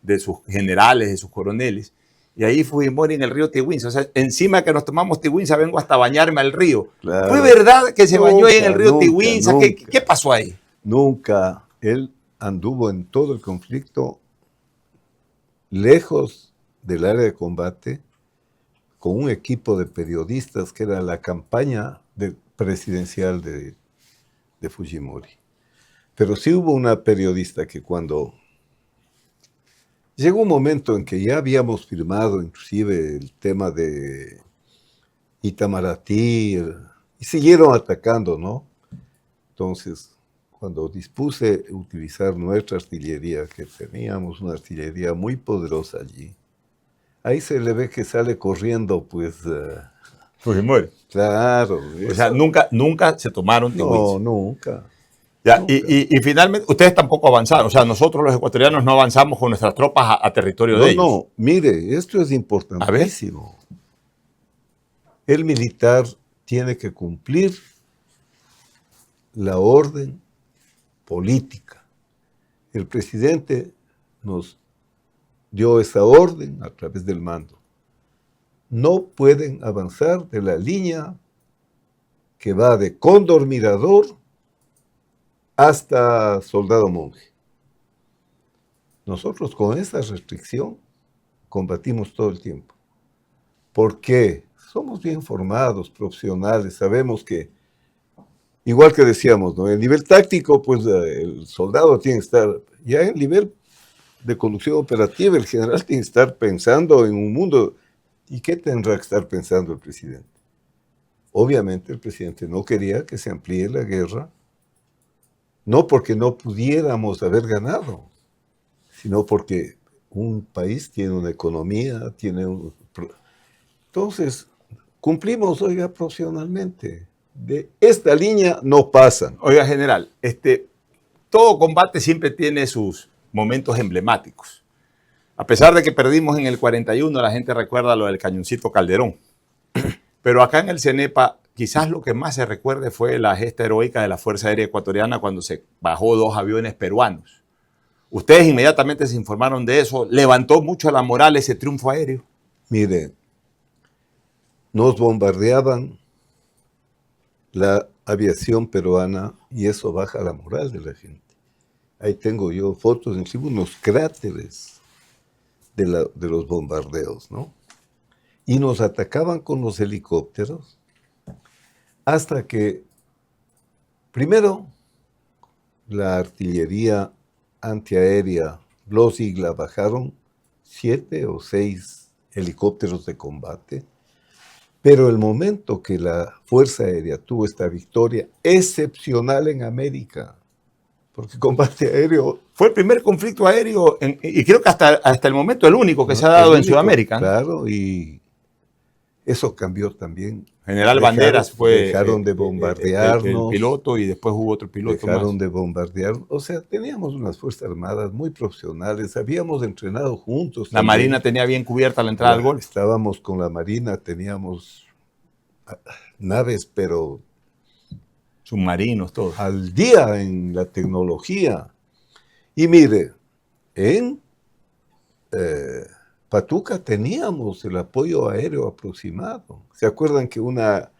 de sus generales, de sus coroneles. Y ahí Fujimori en el río Tihuinza. O sea, encima que nos tomamos Tihuinza, vengo hasta bañarme al río. Claro. ¿Fue verdad que se bañó ahí en el río Tihuinza? ¿Qué pasó ahí? Nunca. Él anduvo en todo el conflicto lejos del área de combate con un equipo de periodistas que era la campaña presidencial de Fujimori. Pero sí hubo una periodista que cuando Llegó un momento en que ya habíamos firmado inclusive el tema de Itamaraty y siguieron atacando, ¿no? Entonces, cuando dispuse utilizar nuestra artillería, que teníamos una artillería muy poderosa allí, ahí se le ve que sale corriendo, pues... Fujimori. Claro. O sea, nunca se tomaron No, Tehuichi. nunca. Ya, nunca. y finalmente, ustedes tampoco avanzaron. O sea, nosotros los ecuatorianos no avanzamos con nuestras tropas a territorio de ellos. No, mire, esto es importantísimo. El militar tiene que cumplir la orden política. El presidente nos dio esa orden a través del mando. No pueden avanzar de la línea que va de Cóndor Mirador hasta Soldado Monje. Nosotros con esa restricción combatimos todo el tiempo. ¿Por qué? Somos bien formados, profesionales, sabemos que, igual que decíamos, ¿no? El nivel táctico, pues el soldado tiene que estar, ya en el nivel de conducción operativa, el general tiene que estar pensando en un mundo. ¿Y qué tendrá que estar pensando el presidente? Obviamente el presidente no quería que se amplíe la guerra, no porque no pudiéramos haber ganado, sino porque un país tiene una economía, tiene un... Entonces, cumplimos, oiga, profesionalmente. De esta línea no pasan. Oiga, general, todo combate siempre tiene sus momentos emblemáticos. A pesar de que perdimos en el 41, la gente recuerda lo del Cañoncito Calderón. Pero acá en el CENEPA, quizás lo que más se recuerde fue la gesta heroica de la Fuerza Aérea Ecuatoriana cuando se bajó 2 aviones peruanos. Ustedes inmediatamente se informaron de eso. ¿Levantó mucho la moral ese triunfo aéreo? Mire, nos bombardeaban la aviación peruana y eso baja la moral de la gente. Ahí tengo yo fotos, incluso unos cráteres de los bombardeos, ¿no? Y nos atacaban con los helicópteros hasta que, primero, la artillería antiaérea, los IGLA, bajaron 7 o 6 helicópteros de combate, pero el momento que la Fuerza Aérea tuvo esta victoria excepcional en América, porque combate aéreo... Fue el primer conflicto aéreo, y creo que hasta el momento el único que se ha dado en Sudamérica, ¿no? Claro, y eso cambió también. General Banderas fue dejaron de bombardearnos, el piloto, y después hubo otro piloto dejaron más. de bombardear. O sea, teníamos unas Fuerzas Armadas muy profesionales, habíamos entrenado juntos. La también. Marina tenía bien cubierta la entrada al Golfo. Estábamos con la Marina, teníamos naves, pero... submarinos, todo. Al día en la tecnología. Y mire, en Patuca teníamos el apoyo aéreo aproximado. ¿Se acuerdan que uno de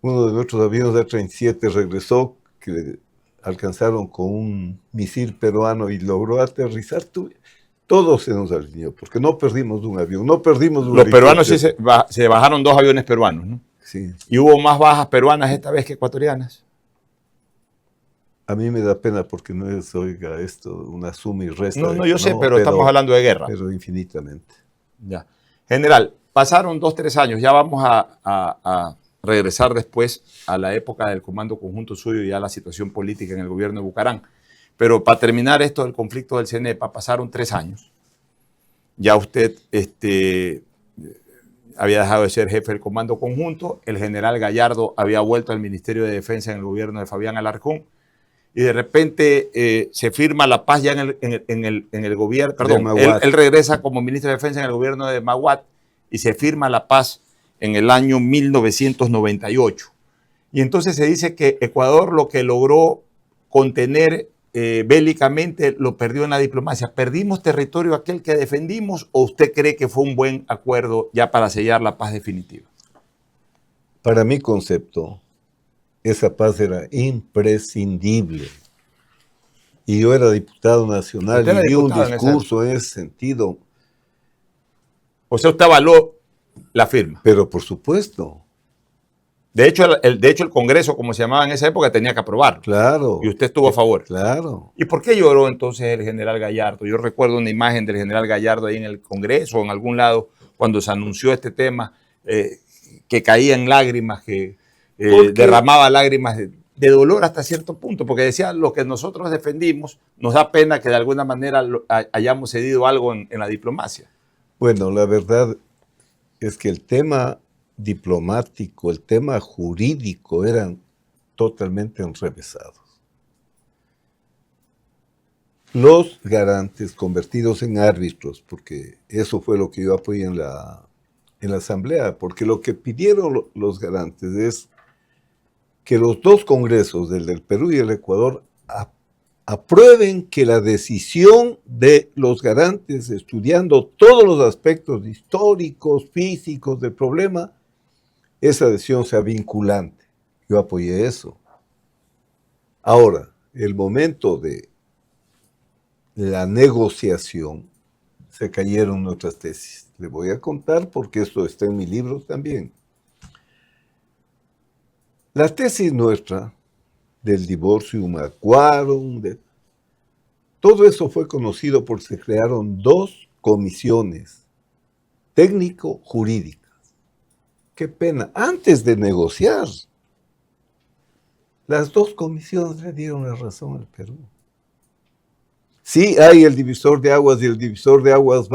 nuestros aviones de A-37 regresó, que alcanzaron con un misil peruano y logró aterrizar? Todo se nos alineó, porque no perdimos un avión, no perdimos un Los peruanos sí helicóptero. se bajaron 2 aviones peruanos, ¿no? Sí. Y hubo más bajas peruanas esta vez que ecuatorianas. A mí me da pena porque no es, oiga, esto, una suma y resta. No, yo sé, pero estamos hablando de guerra. Pero infinitamente. Ya. General, pasaron 2, 3 años, ya vamos a regresar después a la época del Comando Conjunto suyo y a la situación política en el gobierno de Bucarán. Pero para terminar esto del conflicto del CENEPA, pasaron 3 años. Ya usted había dejado de ser jefe del Comando Conjunto, el general Gallardo había vuelto al Ministerio de Defensa en el gobierno de Fabián Alarcón, y de repente se firma la paz ya en el gobierno, perdón, él regresa como ministro de Defensa en el gobierno de Maguat y se firma la paz en el año 1998. Y entonces se dice que Ecuador lo que logró contener bélicamente lo perdió en la diplomacia. ¿Perdimos territorio aquel que defendimos o usted cree que fue un buen acuerdo ya para sellar la paz definitiva? Para mi concepto, esa paz era imprescindible. Y yo era diputado nacional y di un discurso en ese sentido. O sea, usted avaló la firma. Pero por supuesto, De hecho, el Congreso, como se llamaba en esa época, tenía que aprobarlo. Claro. Y usted estuvo a favor. Claro. ¿Y por qué lloró entonces el general Gallardo? Yo recuerdo una imagen del general Gallardo ahí en el Congreso o en algún lado cuando se anunció este tema, que caía en lágrimas, que derramaba lágrimas de dolor hasta cierto punto, porque decía, lo que nosotros defendimos, nos da pena que de alguna manera hayamos cedido algo en la diplomacia. Bueno, la verdad es que el tema diplomático, el tema jurídico eran totalmente enrevesados. Los garantes convertidos en árbitros, porque eso fue lo que yo apoyé en la asamblea, porque lo que pidieron los garantes es que los dos congresos, el del Perú y el Ecuador, aprueben que la decisión de los garantes, estudiando todos los aspectos históricos, físicos del problema, esa decisión sea vinculante. Yo apoyé eso. Ahora, el momento de la negociación, se cayeron nuestras tesis. Le voy a contar porque esto está en mi libro también. La tesis nuestra del divorcio quorum, todo eso fue conocido porque se crearon dos comisiones técnico-jurídicas. Qué pena, antes de negociar, las dos comisiones le dieron la razón al Perú. Sí hay el divisor de aguas y el divisor de aguas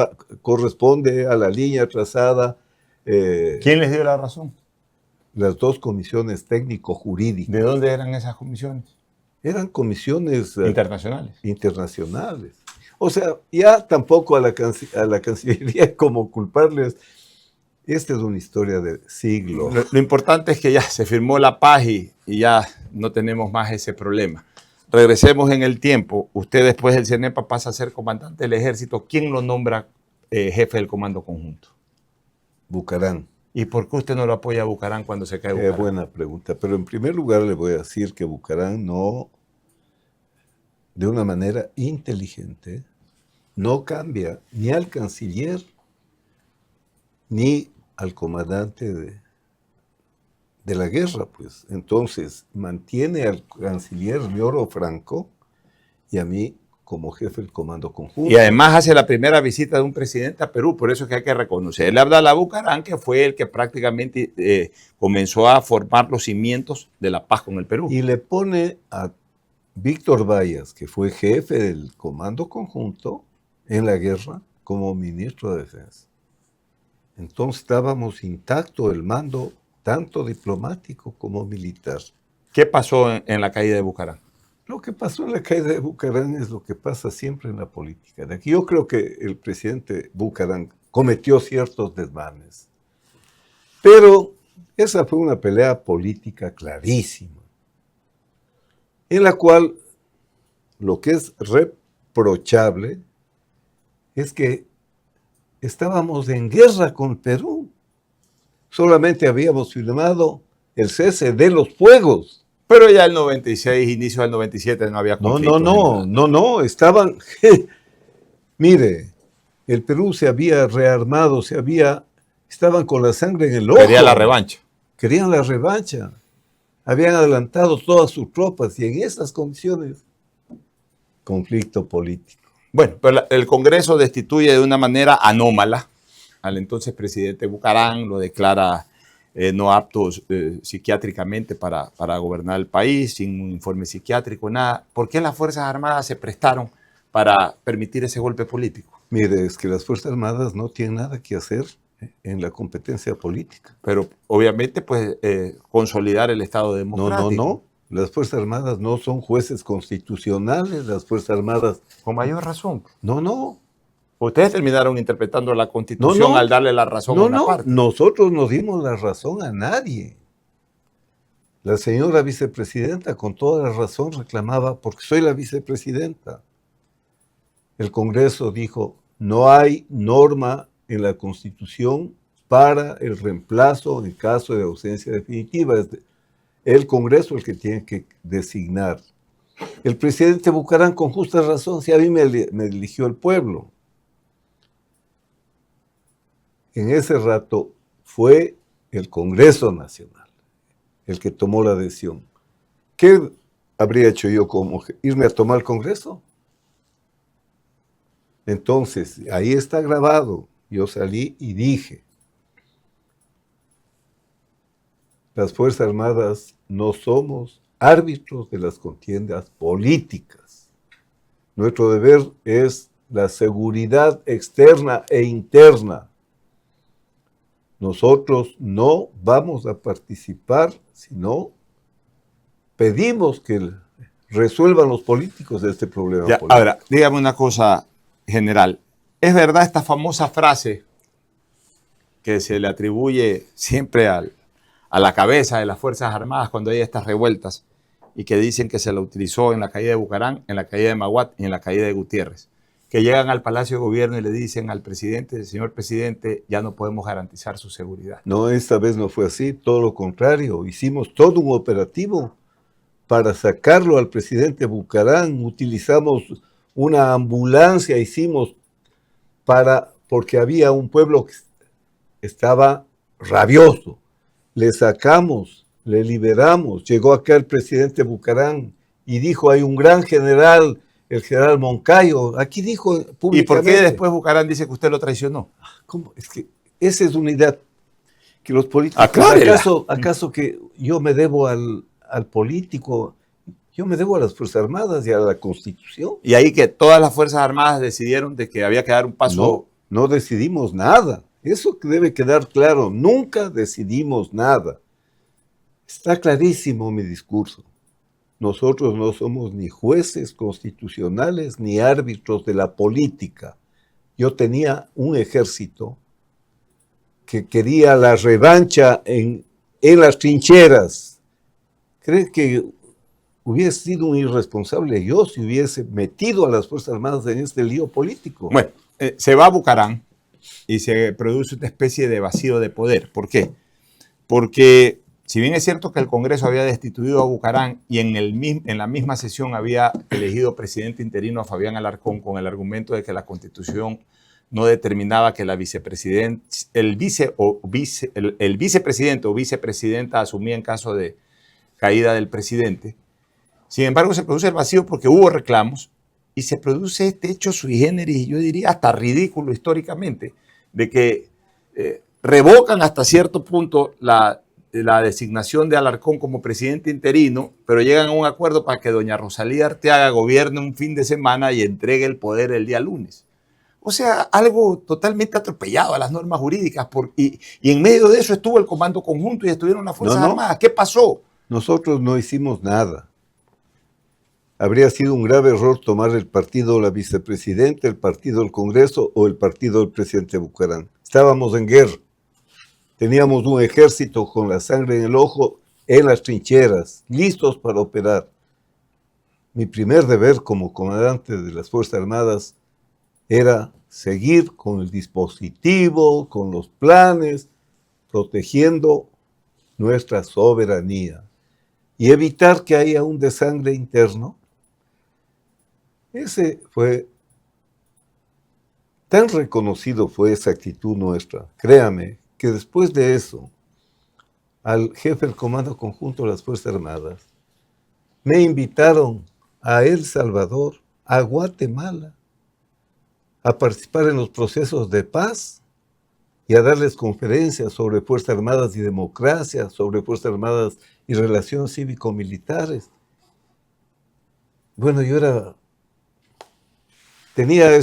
corresponde a la línea trazada. ¿Quién les dio la razón? Las dos comisiones técnico-jurídicas. ¿De dónde eran esas comisiones? Eran comisiones internacionales. O sea, ya tampoco a la Cancillería como culparles. Esta es una historia de siglos. Lo importante es que ya se firmó la paz y ya no tenemos más ese problema. Regresemos en el tiempo. Usted después del CENEPA pasa a ser comandante del ejército. ¿Quién lo nombra jefe del comando conjunto? Bucarán. ¿Y por qué usted no lo apoya a Bucarán cuando se cae Bucarán? Qué buena pregunta. Pero en primer lugar le voy a decir que Bucarán no, de una manera inteligente, no cambia ni al canciller ni al comandante de la guerra, pues. Entonces, mantiene al canciller Lloro Franco y a mí como jefe del comando conjunto. Y además hace la primera visita de un presidente a Perú, por eso es que hay que reconocerle a Abdalá Bucarán, que fue el que prácticamente comenzó a formar los cimientos de la paz con el Perú. Y le pone a Víctor Vallas, que fue jefe del comando conjunto en la guerra, como ministro de Defensa. Entonces estábamos intacto el mando, tanto diplomático como militar. ¿Qué pasó en la caída de Bucarán? Lo que pasó en la caída de Bucarán es lo que pasa siempre en la política. De aquí yo creo que el presidente Bucarán cometió ciertos desmanes. Pero esa fue una pelea política clarísima, en la cual lo que es reprochable es que estábamos en guerra con Perú. Solamente habíamos firmado el cese de los fuegos. Pero ya el 96, inicio del 97, no había conflicto. No, estaban... Mire, el Perú se había rearmado, estaban con la sangre en el ojo. Quería la revancha. Querían la revancha. Habían adelantado todas sus tropas y en esas condiciones, conflicto político. Bueno, pero el Congreso destituye de una manera anómala al entonces presidente Bucarán, lo declara no apto psiquiátricamente para gobernar el país, sin un informe psiquiátrico, nada. ¿Por qué las Fuerzas Armadas se prestaron para permitir ese golpe político? Mire, es que las Fuerzas Armadas no tienen nada que hacer en la competencia política. Pero obviamente, pues, consolidar el Estado democrático. No. Las Fuerzas Armadas no son jueces constitucionales, las Fuerzas Armadas... Con mayor razón. No. Ustedes terminaron interpretando la Constitución al darle la razón a una parte. Nosotros no dimos la razón a nadie. La señora vicepresidenta con toda la razón reclamaba, porque soy la vicepresidenta. El Congreso dijo, no hay norma en la Constitución para el reemplazo en caso de ausencia definitiva. Es el Congreso el que tiene que designar. El presidente Bucarán, con justa razón, si a mí me eligió el pueblo. En ese rato fue el Congreso Nacional el que tomó la decisión. ¿Qué habría hecho yo como irme a tomar el Congreso? Entonces, ahí está grabado. Yo salí y dije, las Fuerzas Armadas no somos árbitros de las contiendas políticas. Nuestro deber es la seguridad externa e interna. Nosotros no vamos a participar, sino pedimos que resuelvan los políticos de este problema político. Ahora, dígame una cosa, general. ¿Es verdad esta famosa frase que se le atribuye siempre a la cabeza de las Fuerzas Armadas cuando hay estas revueltas y que dicen que se la utilizó en la caída de Bucarán, en la caída de Maguat y en la caída de Gutiérrez? Que llegan al Palacio de Gobierno y le dicen al presidente, señor presidente, ya no podemos garantizar su seguridad. No, esta vez no fue así, todo lo contrario. Hicimos todo un operativo para sacarlo al presidente Bucarán. Utilizamos una ambulancia, porque había un pueblo que estaba rabioso. Le sacamos, le liberamos. Llegó acá el presidente Bucarán y dijo, hay un gran general, el general Moncayo. Aquí dijo públicamente. ¿Y por qué después Bucarán dice que usted lo traicionó? ¿Cómo? Es que esa es una idea que los políticos... ¿Acaso que yo me debo al político? Yo me debo a las Fuerzas Armadas y a la Constitución. Y ahí que todas las Fuerzas Armadas decidieron de que había que dar un paso... No decidimos nada. Eso debe quedar claro. Nunca decidimos nada. Está clarísimo mi discurso. Nosotros no somos ni jueces constitucionales ni árbitros de la política. Yo tenía un ejército que quería la revancha en las trincheras. ¿Cree que hubiese sido un irresponsable yo si hubiese metido a las Fuerzas Armadas en este lío político? Bueno, se va a Bucarán y se produce una especie de vacío de poder. ¿Por qué? Porque si bien es cierto que el Congreso había destituido a Bucarán y en la misma sesión había elegido presidente interino a Fabián Alarcón con el argumento de que la Constitución no determinaba que el vicepresidente o vicepresidenta asumía en caso de caída del presidente. Sin embargo, se produce el vacío porque hubo reclamos y se produce este hecho sui generis, yo diría hasta ridículo históricamente, de que revocan hasta cierto punto la designación de Alarcón como presidente interino, pero llegan a un acuerdo para que doña Rosalía Arteaga gobierne un fin de semana y entregue el poder el día lunes. O sea, algo totalmente atropellado a las normas jurídicas. Y en medio de eso estuvo el Comando Conjunto y estuvieron las Fuerzas Armadas. ¿Qué pasó? Nosotros no hicimos nada. Habría sido un grave error tomar el partido de la vicepresidenta, el partido del Congreso o el partido del presidente Bucarán. Estábamos en guerra. Teníamos un ejército con la sangre en el ojo en las trincheras, listos para operar. Mi primer deber como comandante de las Fuerzas Armadas era seguir con el dispositivo, con los planes, protegiendo nuestra soberanía y evitar que haya un desangre interno. Tan reconocido fue esa actitud nuestra, créame, que después de eso, al jefe del Comando Conjunto de las Fuerzas Armadas, me invitaron a El Salvador, a Guatemala, a participar en los procesos de paz y a darles conferencias sobre Fuerzas Armadas y democracia, sobre Fuerzas Armadas y relaciones cívico-militares. Bueno, yo tenía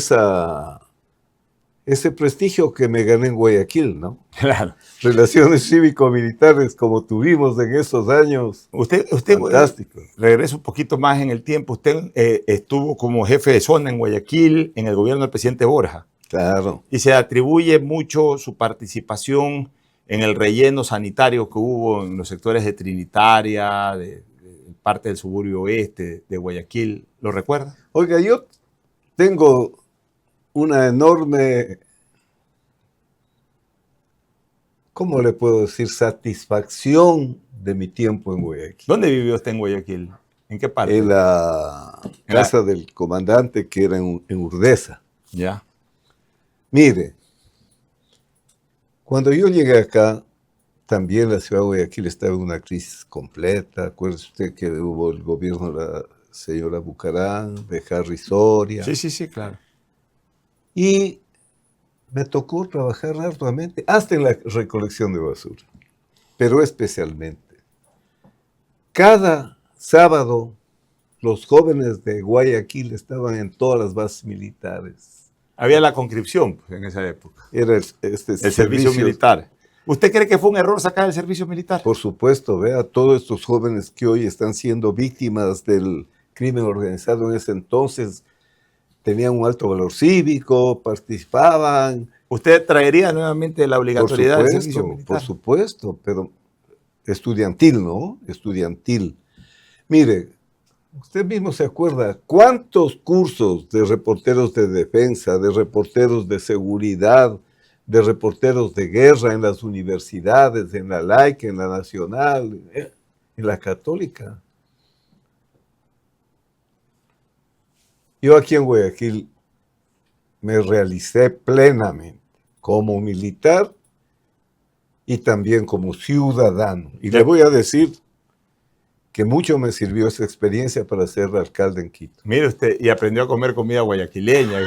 ese prestigio que me gané en Guayaquil, ¿no? Claro. Relaciones cívico-militares como tuvimos en esos años. Usted fantástico. Regreso un poquito más en el tiempo. Usted estuvo como jefe de zona en Guayaquil en el gobierno del presidente Borja. Claro. Y se atribuye mucho su participación en el relleno sanitario que hubo en los sectores de Trinitaria, de parte del suburbio oeste de Guayaquil. ¿Lo recuerda? Oiga, yo tengo una enorme, ¿cómo le puedo decir? Satisfacción de mi tiempo en Guayaquil. ¿Dónde vivió usted en Guayaquil? ¿En qué parte? En la casa del comandante, que era en Urdesa. Ya. Mire, cuando yo llegué acá, También la ciudad de Guayaquil estaba en una crisis completa. Acuérdese usted que hubo el gobierno de la señora Bucarán, de Harry Soria. Sí, sí, sí, claro. Y me tocó trabajar arduamente, hasta en la recolección de basura, pero especialmente. Cada sábado los jóvenes de Guayaquil estaban en todas las bases militares. Había la conscripción pues, en esa época. Era El servicio militar. ¿Usted cree que fue un error sacar el servicio militar? Por supuesto, vea, todos estos jóvenes que hoy están siendo víctimas del crimen organizado en ese entonces tenían un alto valor cívico, participaban. ¿Usted traería nuevamente la obligatoriedad del servicio militar? Por supuesto, pero estudiantil, ¿no? Estudiantil. Mire, usted mismo se acuerda cuántos cursos de reporteros de defensa, de reporteros de seguridad, de reporteros de guerra en las universidades, en la laica, en la nacional, en la católica. Yo aquí en Guayaquil me realicé plenamente como militar y también como ciudadano. Y le voy a decir que mucho me sirvió esa experiencia para ser alcalde en Quito. Mire usted, y aprendió a comer comida guayaquileña.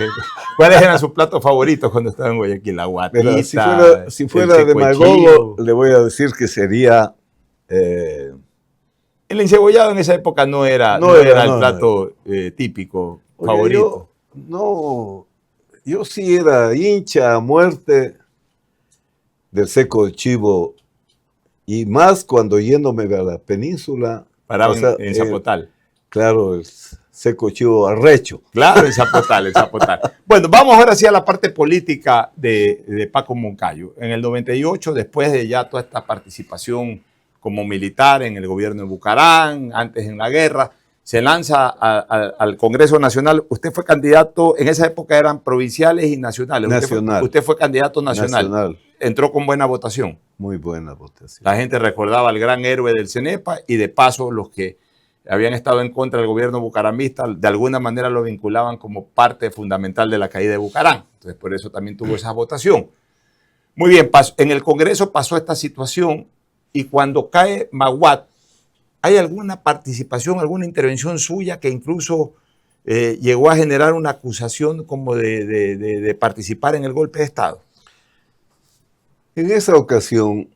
¿Cuáles eran sus platos favoritos cuando estaba en Guayaquil? La guatita, pero si fuera demagogo, le voy a decir que sería... el encebollado en esa época no era el plato típico, favorito. Yo sí era hincha a muerte del seco de chivo, y más cuando yéndome a la península. Paraba en Zapotal. Claro, el seco chivo arrecho. Claro, en Zapotal, en Zapotal. Bueno, vamos ahora sí a la parte política de Paco Moncayo. En el 98, después de ya toda esta participación como militar en el gobierno de Bucarán, antes en la guerra, se lanza al Congreso Nacional. Usted fue candidato, en esa época eran provinciales y nacionales. Usted fue candidato nacional. Entró con buena votación. Muy buena votación. La gente recordaba al gran héroe del CENEPA y de paso los que habían estado en contra del gobierno bucaramista de alguna manera lo vinculaban como parte fundamental de la caída de Bucarán. Entonces por eso también tuvo esa votación. Muy bien, en el Congreso pasó esta situación y cuando cae Maguad, ¿hay alguna participación, alguna intervención suya que incluso llegó a generar una acusación como de participar en el golpe de Estado? En esa ocasión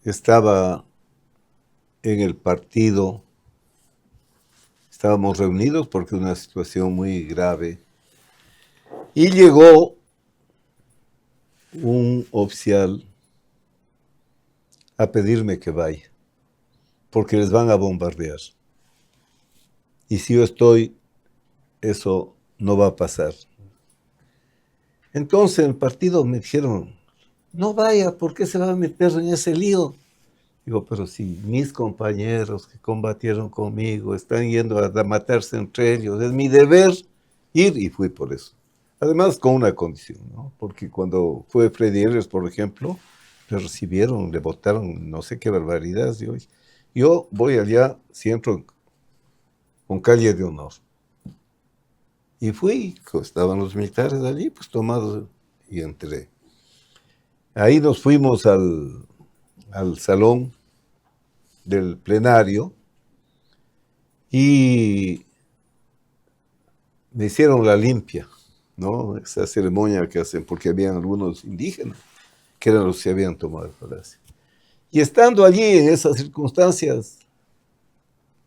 estaba en el partido, estábamos reunidos porque una situación muy grave, y llegó un oficial a pedirme que vaya, porque les van a bombardear. Y si yo estoy, eso no va a pasar. Entonces en el partido me dijeron, no vaya, ¿por qué se va a meter en ese lío? Digo, pero si mis compañeros que combatieron conmigo están yendo a matarse entre ellos, es mi deber ir, y fui por eso. Además, con una condición, ¿no? Porque cuando fue Freddy Herrera, por ejemplo, le recibieron, le votaron no sé qué barbaridades de hoy. Yo voy allá siempre con calle de honor. Y fui, estaban los militares allí, pues tomados, y entré. Ahí nos fuimos al salón del plenario y me hicieron la limpia, ¿no? Esa ceremonia que hacen, porque habían algunos indígenas que eran los que se habían tomado el palacio. Y estando allí en esas circunstancias,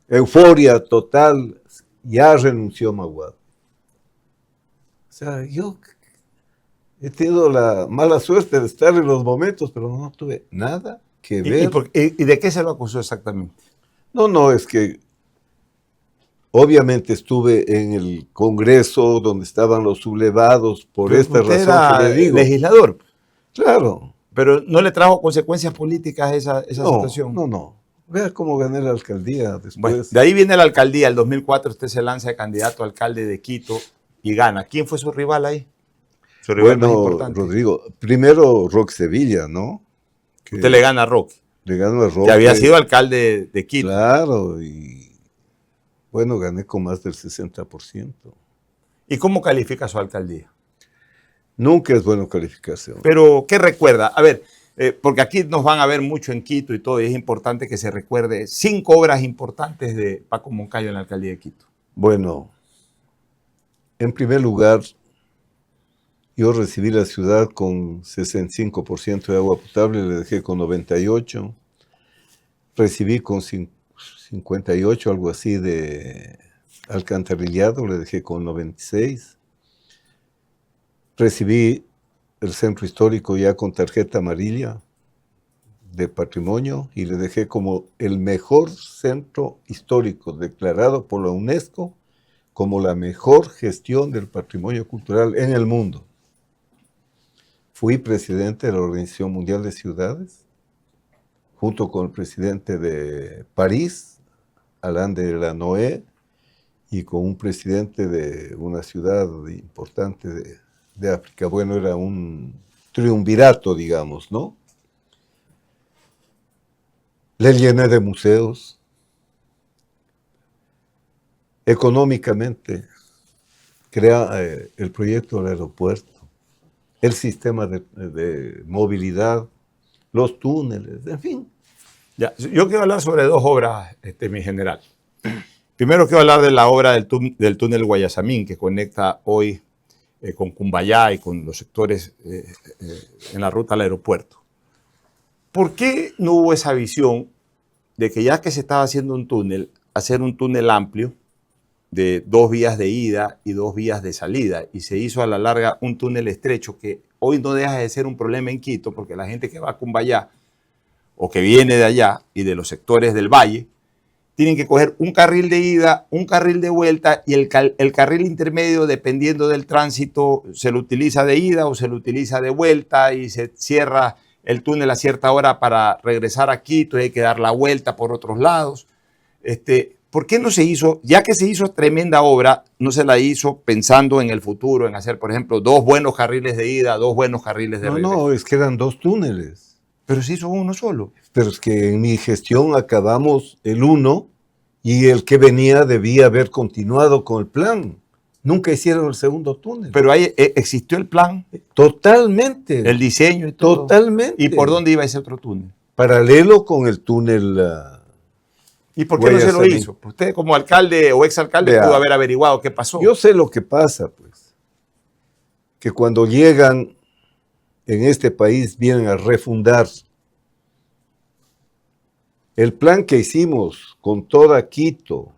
euforia total, ya renunció Maguad. O sea, yo he tenido la mala suerte de estar en los momentos, pero no tuve nada que ver. ¿Y de qué se lo acusó exactamente? No, es que obviamente estuve en el Congreso donde estaban los sublevados por esta razón que le digo. Legislador. Claro. Pero ¿no le trajo consecuencias políticas esa situación? No. Vea cómo gané la alcaldía después. Bueno, de ahí viene la alcaldía. El 2004 usted se lanza de candidato a alcalde de Quito y gana. ¿Quién fue su rival ahí? Su rival más importante. Rodrigo, primero Roque Sevilla, ¿no? Que usted le gana a Roque. Le ganó a Roque. Que había sido alcalde de Quito. Claro, y bueno, gané con más del 60%. ¿Y cómo califica su alcaldía? Nunca es bueno calificarse. Pero, ¿qué recuerda? A ver, porque aquí nos van a ver mucho en Quito y todo, y es importante que se recuerde 5 obras importantes de Paco Moncayo en la alcaldía de Quito. Bueno, en primer lugar, yo recibí la ciudad con 65% de agua potable, le dejé con 98%. Recibí con 58, algo así, de alcantarillado, le dejé con 96. Recibí el centro histórico ya con tarjeta amarilla de patrimonio y le dejé como el mejor centro histórico declarado por la UNESCO como la mejor gestión del patrimonio cultural en el mundo. Fui presidente de la Organización Mundial de Ciudades, junto con el presidente de París, Alain Delanoë, y con un presidente de una ciudad importante de África. Bueno, era un triunvirato, digamos, ¿no? Le llené de museos. Económicamente, crea el proyecto del aeropuerto, el sistema de movilidad, los túneles, en fin. Ya, yo quiero hablar sobre 2 obras, mi general. Primero quiero hablar de la obra del túnel Guayasamín, que conecta hoy con Cumbayá y con los sectores en la ruta al aeropuerto. ¿Por qué no hubo esa visión de que ya que se estaba haciendo un túnel, hacer un túnel amplio de 2 vías de ida y 2 vías de salida? Y se hizo a la larga un túnel estrecho que hoy no deja de ser un problema en Quito, porque la gente que va a Cumbayá o que viene de allá y de los sectores del valle, tienen que coger un carril de ida, un carril de vuelta, y el carril intermedio, dependiendo del tránsito, se lo utiliza de ida o se lo utiliza de vuelta, y se cierra el túnel a cierta hora para regresar a Quito y hay que dar la vuelta por otros lados. ¿Por qué no se hizo, ya que se hizo tremenda obra, no se la hizo pensando en el futuro, en hacer, por ejemplo, 2 buenos carriles de ida, 2 buenos carriles de regreso? No, es que eran 2 túneles. Pero se hizo uno solo. Pero es que en mi gestión acabamos el uno y el que venía debía haber continuado con el plan. Nunca hicieron el segundo túnel. Pero ahí existió el plan. Totalmente. El diseño y todo. Totalmente. ¿Y por dónde iba ese otro túnel? Paralelo con el túnel. ¿Y por qué no se lo hizo? Usted como alcalde o exalcalde pudo haber averiguado qué pasó. Yo sé lo que pasa, pues. Que cuando llegan en este país vienen a refundar. El plan que hicimos con toda Quito,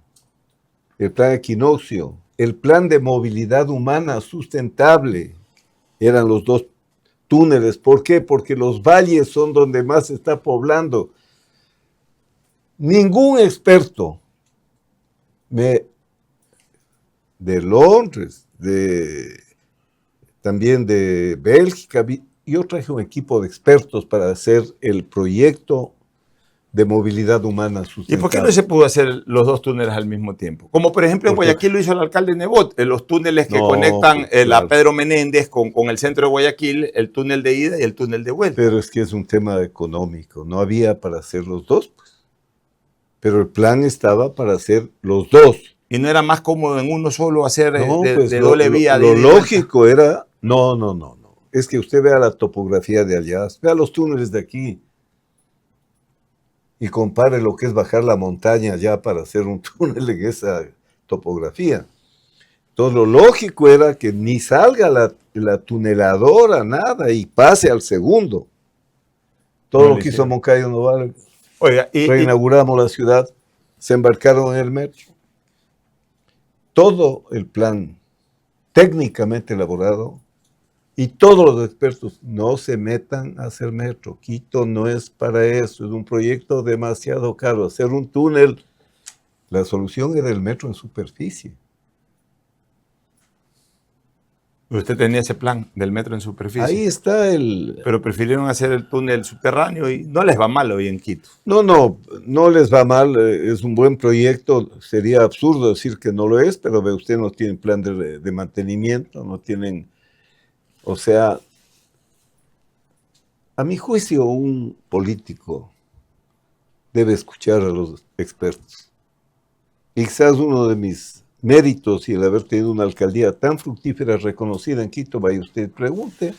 el plan Equinoccio, el plan de movilidad humana sustentable, eran los 2 túneles. ¿Por qué? Porque los valles son donde más se está poblando. Ningún experto de Londres, también de Bélgica, yo traje un equipo de expertos para hacer el proyecto de movilidad humana sustentable. ¿Y por qué no se pudo hacer los 2 túneles al mismo tiempo? Como por ejemplo en Guayaquil lo hizo el alcalde Nebot, los túneles que conectan la Pedro Menéndez con el centro de Guayaquil, el túnel de ida y el túnel de vuelta. Pero es que es un tema económico, no había para hacer los 2, pues. Pero el plan estaba para hacer los 2. ¿Y no era más cómodo en uno solo hacer pues de doble vía? Lo lógico era, no. Es que usted vea la topografía de allá, vea los túneles de aquí y compare lo que es bajar la montaña allá para hacer un túnel en esa topografía. Entonces lo lógico era que ni salga la tuneladora, nada, y pase al segundo. Todo lo que hizo Moncayo no vale. Oiga, reinauguramos la ciudad, se embarcaron en el metro. Todo el plan técnicamente elaborado y todos los expertos no se metan a hacer metro. Quito no es para eso, es un proyecto demasiado caro. Hacer un túnel, la solución era el metro en superficie. Usted tenía ese plan del metro en superficie. Ahí está el... Pero prefirieron hacer el túnel subterráneo y no les va mal hoy en Quito. No les va mal, es un buen proyecto. Sería absurdo decir que no lo es, pero ve usted, no tienen plan de mantenimiento, no tienen... O sea, a mi juicio, un político debe escuchar a los expertos. Y quizás uno de mis méritos y el haber tenido una alcaldía tan fructífera, reconocida en Quito, vaya usted pregunte,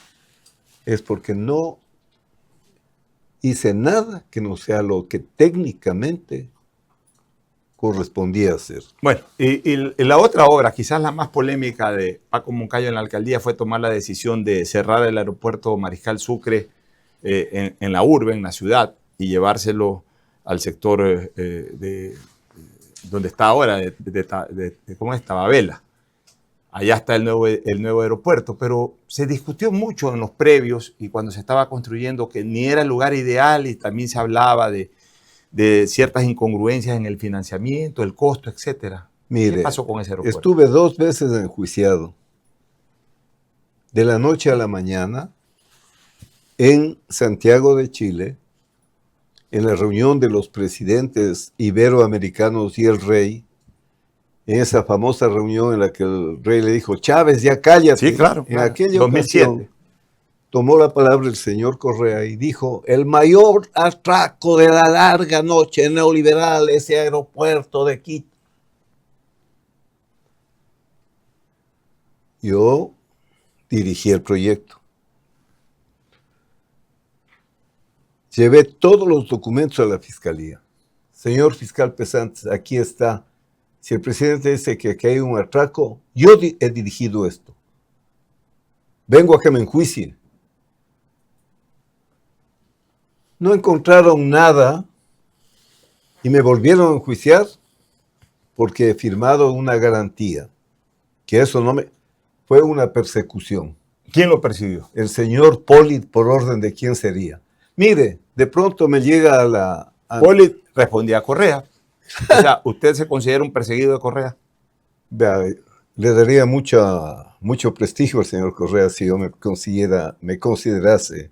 es porque no hice nada que no sea lo que técnicamente correspondía hacer. Bueno, y la otra obra, quizás la más polémica de Paco Moncayo en la alcaldía, fue tomar la decisión de cerrar el aeropuerto Mariscal Sucre en la urbe, en la ciudad, y llevárselo al sector donde está ahora, ¿cómo es? Tababela. Allá está el nuevo aeropuerto, pero se discutió mucho en los previos y cuando se estaba construyendo que ni era el lugar ideal y también se hablaba de ciertas incongruencias en el financiamiento, el costo, etcétera. Mire, ¿qué pasó con ese aeropuerto? Estuve 2 veces enjuiciado, de la noche a la mañana, en Santiago de Chile, en la reunión de los presidentes iberoamericanos y el rey, en esa famosa reunión en la que el rey le dijo, Chávez, ya cállate. Sí, claro. En aquella 2007. ocasión, tomó la palabra el señor Correa y dijo, el mayor atraco de la larga noche neoliberal, ese aeropuerto de Quito. Yo dirigí el proyecto. Llevé todos los documentos a la fiscalía. Señor fiscal Pesantes, aquí está. Si el presidente dice que aquí hay un atraco, yo he dirigido esto. Vengo a que me enjuicien. No encontraron nada y me volvieron a enjuiciar porque he firmado una garantía. Que eso no me... Fue una persecución. ¿Quién lo persiguió? El señor Polit, por orden de quién sería. Mire, de pronto me llega a la... Polit respondía a Correa. O sea, ¿usted se considera un perseguido de Correa? Vea, le daría mucho prestigio al señor Correa si yo me considerase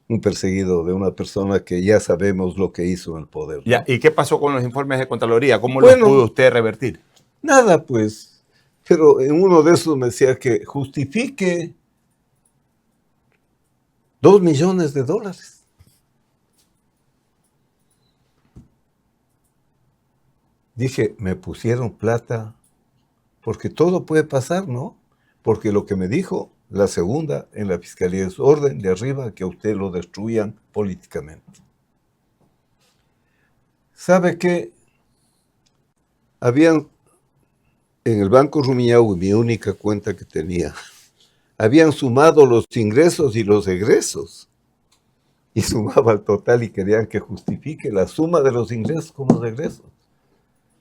un perseguido de una persona que ya sabemos lo que hizo en el poder, ¿no? Ya, ¿y qué pasó con los informes de Contraloría? ¿Cómo los pudo usted revertir? Nada, pues. Pero en uno de esos me decía que justifique $2 millones. Dije, me pusieron plata, porque todo puede pasar, ¿no? Porque lo que me dijo la segunda en la fiscalía es orden de arriba que a usted lo destruyan políticamente. ¿Sabe qué? Habían en el Banco Rumiñahui, mi única cuenta que tenía, habían sumado los ingresos y los egresos. Y sumaba el total y querían que justifique la suma de los ingresos con los egresos.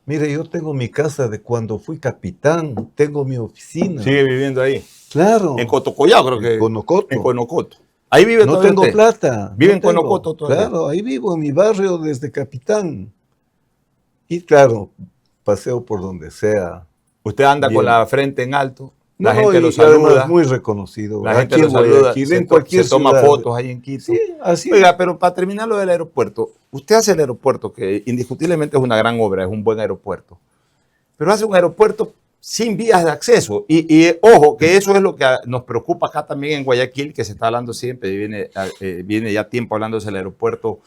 Mire, yo tengo mi casa de cuando fui capitán, tengo mi oficina. ¿Sigue viviendo ahí? Claro. En Cotocollao, creo que. En Conocoto. En Conocoto. Ahí vive no todavía tengo usted. Plata. ¿Vive no en Conocoto todavía? Claro, ahí vivo, en mi barrio desde capitán. Y claro, paseo por donde sea. Usted anda bien. Con la frente en alto. La No, gente lo y saluda. además muy reconocido. La gente aquí lo saluda. en cualquier se toma ciudad. fotos ahí en Quito. Sí, así. Oiga, pero para terminar lo del aeropuerto, usted hace el aeropuerto, que indiscutiblemente es una gran obra, es un buen aeropuerto, pero hace un aeropuerto sin vías de acceso. Y ojo, que eso es lo que nos preocupa acá también en Guayaquil, que se está hablando siempre, viene ya tiempo hablándose del aeropuerto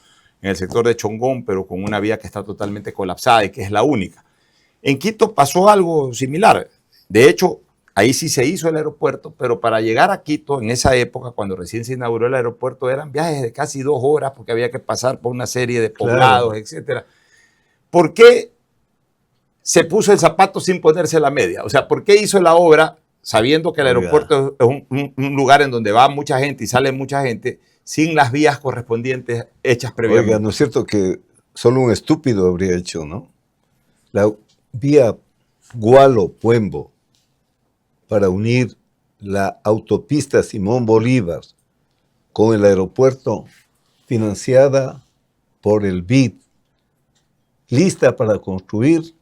en el sector de Chongón, pero con una vía que está totalmente colapsada y que es la única. En Quito pasó algo similar. De hecho, ahí sí se hizo el aeropuerto, pero para llegar a Quito, en esa época, cuando recién se inauguró el aeropuerto, eran viajes de casi 2 horas porque había que pasar por una serie de poblados, claro, etc. ¿Por qué se puso el zapato sin ponerse la media? O sea, ¿por qué hizo la obra sabiendo que el aeropuerto es un lugar en donde va mucha gente y sale mucha gente sin las vías correspondientes hechas previamente? Oiga, ¿no es cierto que solo un estúpido habría hecho, no? La vía Gualo-Puembo para unir la autopista Simón Bolívar con el aeropuerto, financiada por el BID, lista para construir.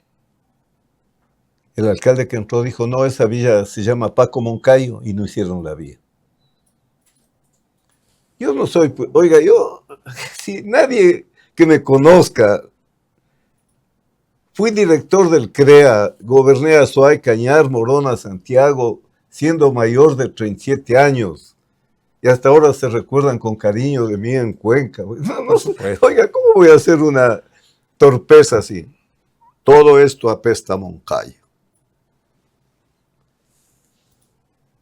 El alcalde que entró dijo, no, esa villa se llama Paco Moncayo, y no hicieron la vía. Yo no soy, oiga, si nadie que me conozca, fui director del CREA, goberné a Azuay, Cañar, Morona, Santiago, siendo mayor de 37 años. Y hasta ahora se recuerdan con cariño de mí en Cuenca. Oiga, ¿cómo voy a hacer una torpeza así? Todo esto apesta a Moncayo.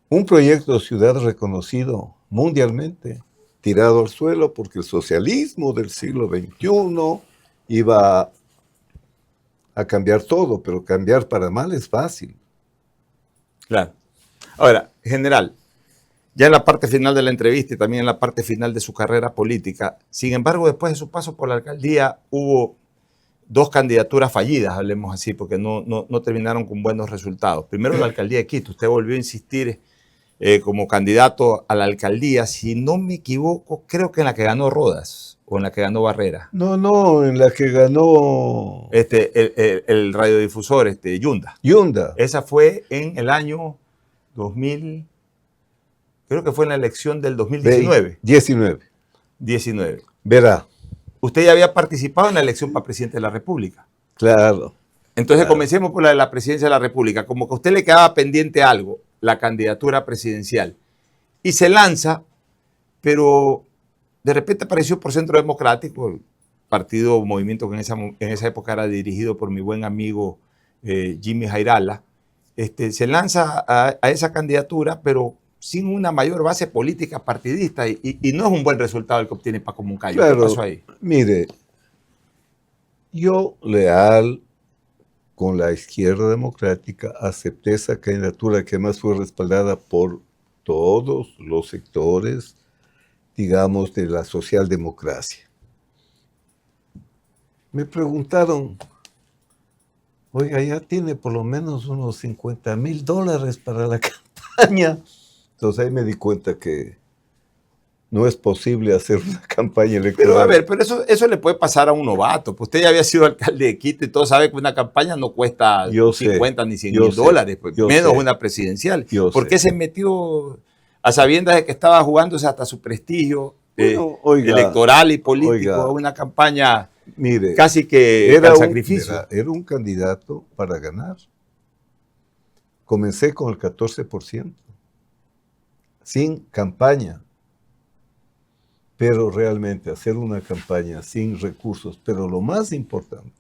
Un proyecto de ciudad reconocido mundialmente. tirado al suelo porque el socialismo del siglo XXI iba a cambiar todo, pero cambiar para mal es fácil. Claro. Ahora, general, ya en la parte final de la entrevista y también en la parte final de su carrera política, sin embargo, después de su paso por la alcaldía, hubo dos candidaturas fallidas, hablemos así, porque no terminaron con buenos resultados. Primero, la alcaldía de Quito. Usted volvió a insistir como candidato a la alcaldía, si no me equivoco, creo que en la que ganó Rodas o en la que ganó Barrera. No, en la que ganó El radiodifusor, Yunda. Yunda. Esa fue en el año 2000, creo que fue en la elección del 2019. 19. Verá. Usted ya había participado en la elección para presidente de la República. Claro. Entonces comencemos por la de la presidencia de la República. Como que a usted le quedaba pendiente algo, la candidatura presidencial. Y se lanza, pero de repente apareció por Centro Democrático, el partido o movimiento que en esa época era dirigido por mi buen amigo Jimmy Jairala. Se lanza a esa candidatura, pero sin una mayor base política partidista y no es un buen resultado el que obtiene Paco Moncayo. Claro, ¿qué pasó ahí? Mire, yo leal con la izquierda democrática acepté esa candidatura que además fue respaldada por todos los sectores, digamos, de la socialdemocracia. Me preguntaron, oiga, ya tiene por lo menos unos $50,000 para la campaña. Entonces ahí me di cuenta que no es posible hacer una campaña electoral. Pero a ver, pero eso le puede pasar a un novato. Pues usted ya había sido alcalde de Quito y todos saben que una campaña no cuesta 50 ni 100 mil dólares, pues, menos una presidencial. ¿Por qué se metió a sabiendas de que estaba jugándose hasta su prestigio electoral y político a una campaña casi que al sacrificio? Era un candidato para ganar. Comencé con el 14%, sin campaña. Pero realmente hacer una campaña sin recursos, pero lo más importante,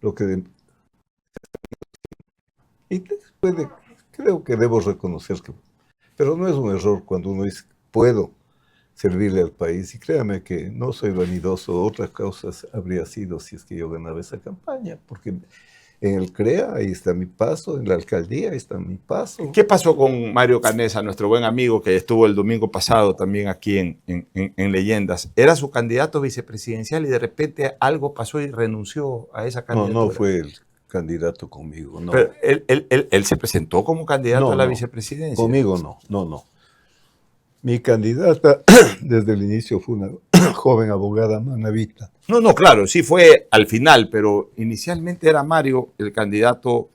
creo que debo reconocer que, pero no es un error cuando uno dice, puedo servirle al país, y créame que no soy vanidoso, otras causas habría sido si es que yo ganaba esa campaña, porque en el CREA ahí está mi paso, en la alcaldía ahí está mi paso. ¿Qué pasó con Mario Canesa, nuestro buen amigo que estuvo el domingo pasado también aquí en Leyendas? Era su candidato vicepresidencial y de repente algo pasó y renunció a esa candidatura. No fue el candidato conmigo, no. Pero él se presentó como candidato a la vicepresidencia. Conmigo no. Mi candidata desde el inicio fue una joven abogada manavita. No, claro, sí fue al final, pero inicialmente era Mario el candidato.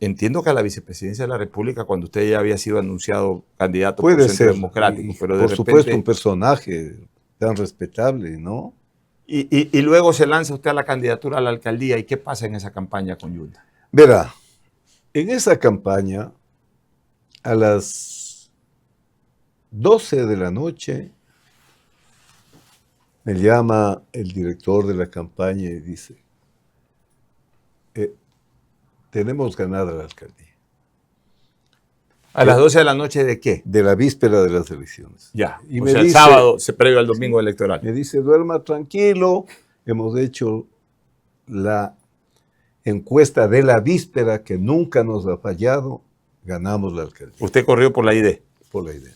Entiendo que a la vicepresidencia de la República, cuando usted ya había sido anunciado candidato por Centro Democrático, pero de por repente, supuesto un personaje tan respetable, ¿no? Y luego se lanza usted a la candidatura a la alcaldía. ¿Y qué pasa en esa campaña con Yunda? Verá, en esa campaña, a las 12 de la noche, me llama el director de la campaña y dice, tenemos ganada la alcaldía. ¿A las 12 de la noche de qué? De la víspera de las elecciones. Ya, el sábado, previo al domingo electoral. Me dice, duerma tranquilo, hemos hecho la encuesta de la víspera que nunca nos ha fallado, ganamos la alcaldía. ¿Usted corrió por la ID? Por la idea.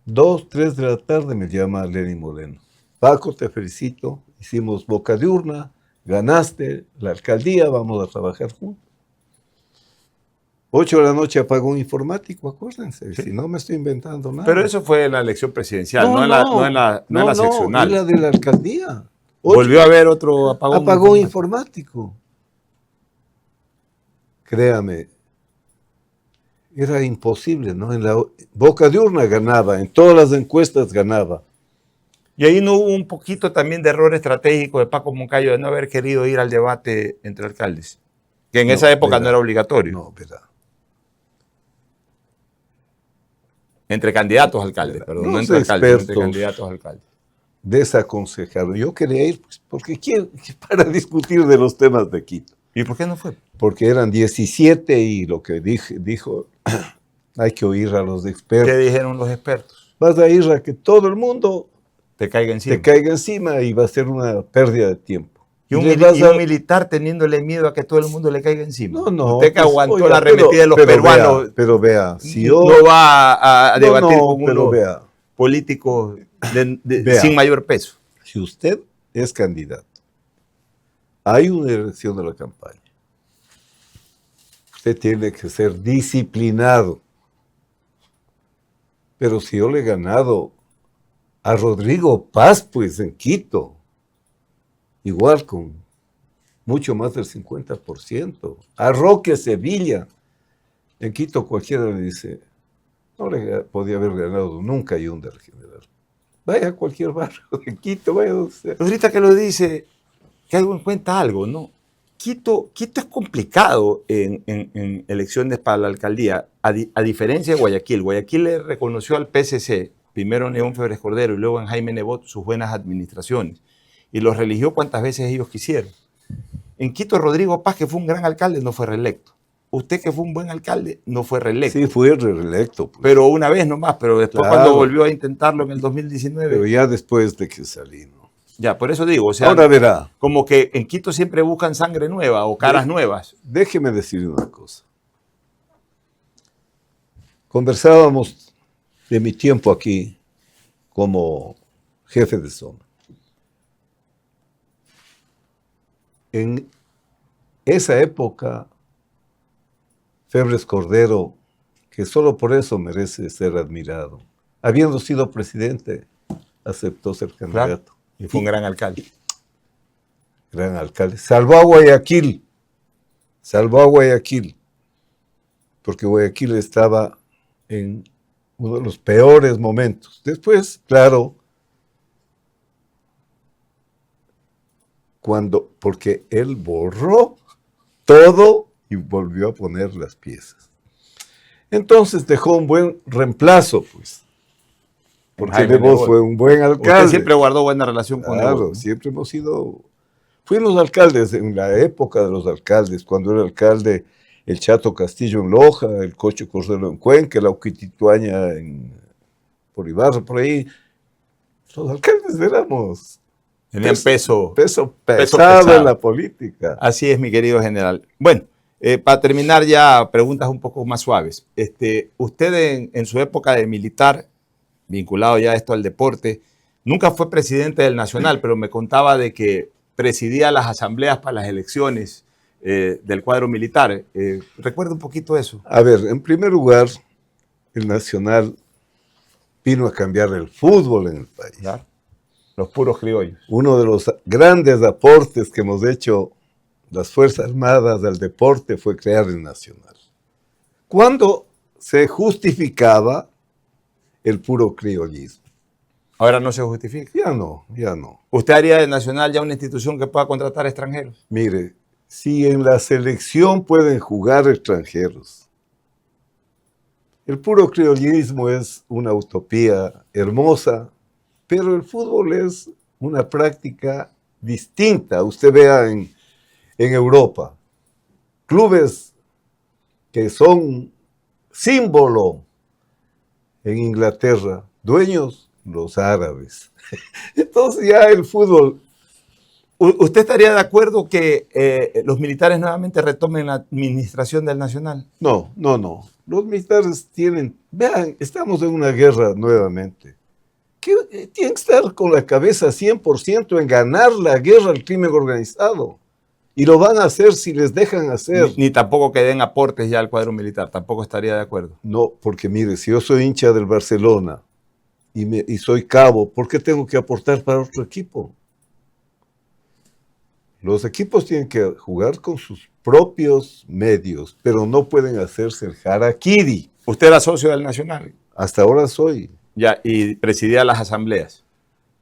2, 3 de la tarde me llama Lenny Moreno. Paco, te felicito, hicimos boca de urna, ganaste la alcaldía, vamos a trabajar juntos. 8 de la noche apagón informático, acuérdense, si no me estoy inventando nada. Pero eso fue en la elección presidencial, no en la seccional. No, en la de la alcaldía. ¿Volvió a haber otro apagón? Apagón informático. Créame, era imposible, ¿no? En la boca de urna ganaba, en todas las encuestas ganaba. Y ahí no hubo un poquito también de error estratégico de Paco Moncayo de no haber querido ir al debate entre alcaldes, que en esa época no era obligatorio. No, verdad. Entre candidatos a alcaldes, perdón, no entre alcaldes, entre candidatos a alcaldes. Desaconsejaron. Yo quería ir pues, porque para discutir de los temas de Quito. ¿Y por qué no fue? Porque eran 17 y lo que dijo Hay que oír a los ¿Qué expertos. dijeron los expertos? Vas a ir a que todo el mundo Te caiga encima. te caiga encima y va a ser una pérdida de tiempo. Y un, le vas y un militar teniéndole miedo a que todo el mundo le caiga encima. No, Usted que pues, aguantó oiga, la arremetida de los peruanos, pero vea, si no yo... va a debatir con pero unos vea, políticos vea, sin mayor peso. si usted es candidato, hay una elección de la campaña. Usted tiene que ser disciplinado. Pero si yo le he ganado a Rodrigo Paz, pues en Quito, igual con mucho más del 50%, a Roque Sevilla, en Quito cualquiera le dice, no le podía haber ganado nunca Yunder General. Vaya a cualquier barrio de Quito, vaya donde sea. Ahorita que lo dice, caigo en cuenta algo, ¿no? Quito es complicado en elecciones para la alcaldía, a diferencia de Guayaquil. Guayaquil le reconoció al PSC, primero en León Febres Cordero y luego en Jaime Nebot, sus buenas administraciones, y los religió cuantas veces ellos quisieron. En Quito, Rodrigo Paz, que fue un gran alcalde, no fue reelecto. Usted, que fue un buen alcalde, no fue reelecto. Sí, fue reelecto. Pues. Pero una vez nomás, pero después cuando volvió a intentarlo en el 2019. Pero ya después de que salí, ¿no? Ya, por eso digo, o sea, ahora verá. Como que en Quito siempre buscan sangre nueva o caras nuevas. Déjeme decirle una cosa. Conversábamos de mi tiempo aquí como jefe de zona. En esa época, Febres Cordero, que solo por eso merece ser admirado, habiendo sido presidente, aceptó ser candidato. Claro. Y fue un gran alcalde. Gran alcalde. Salvó a Guayaquil. Salvó a Guayaquil. Porque Guayaquil estaba en uno de los peores momentos. Después, claro, porque él borró todo y volvió a poner las piezas. Entonces dejó un buen reemplazo, pues. Porque Nebot fue un buen alcalde. Usted siempre guardó buena relación con Nebot. Claro, siempre hemos sido... Fuimos alcaldes en la época de los alcaldes, cuando era alcalde el Chato Castillo en Loja, el Cocho Cordero en Cuenca, la Uquitituaña por Ibarra, por ahí. Los alcaldes éramos... Tenían peso pesado en la política. Así es, mi querido general. Bueno, para terminar ya, preguntas un poco más suaves. Usted en su época de militar, vinculado ya esto al deporte, nunca fue presidente del Nacional, pero me contaba de que presidía las asambleas para las elecciones del cuadro militar. ¿Recuerda un poquito eso? A ver, en primer lugar, el Nacional vino a cambiar el fútbol en el país. ¿Ya? Los puros criollos. Uno de los grandes aportes que hemos hecho las Fuerzas Armadas al deporte fue crear el Nacional. ¿Cuándo se justificaba el puro criollismo? Ahora no se justifica. Ya no, ya no. ¿Usted haría de Nacional ya una institución que pueda contratar extranjeros? Mire, si en la selección pueden jugar extranjeros, el puro criollismo es una utopía hermosa, pero el fútbol es una práctica distinta. Usted vea en Europa, clubes que son símbolo en Inglaterra, dueños los árabes. Entonces ya el fútbol... ¿Usted estaría de acuerdo que los militares nuevamente retomen la administración del Nacional? No. Los militares tienen... Vean, estamos en una guerra nuevamente. Tienen que estar con la cabeza 100% en ganar la guerra al crimen organizado. Y lo van a hacer si les dejan hacer. Ni tampoco que den aportes ya al cuadro militar. Tampoco estaría de acuerdo. No, porque mire, si yo soy hincha del Barcelona y soy cabo, ¿por qué tengo que aportar para otro equipo? Los equipos tienen que jugar con sus propios medios, pero no pueden hacerse el harakiri. ¿Usted era socio del Nacional? Hasta ahora soy. Ya, y presidía las asambleas.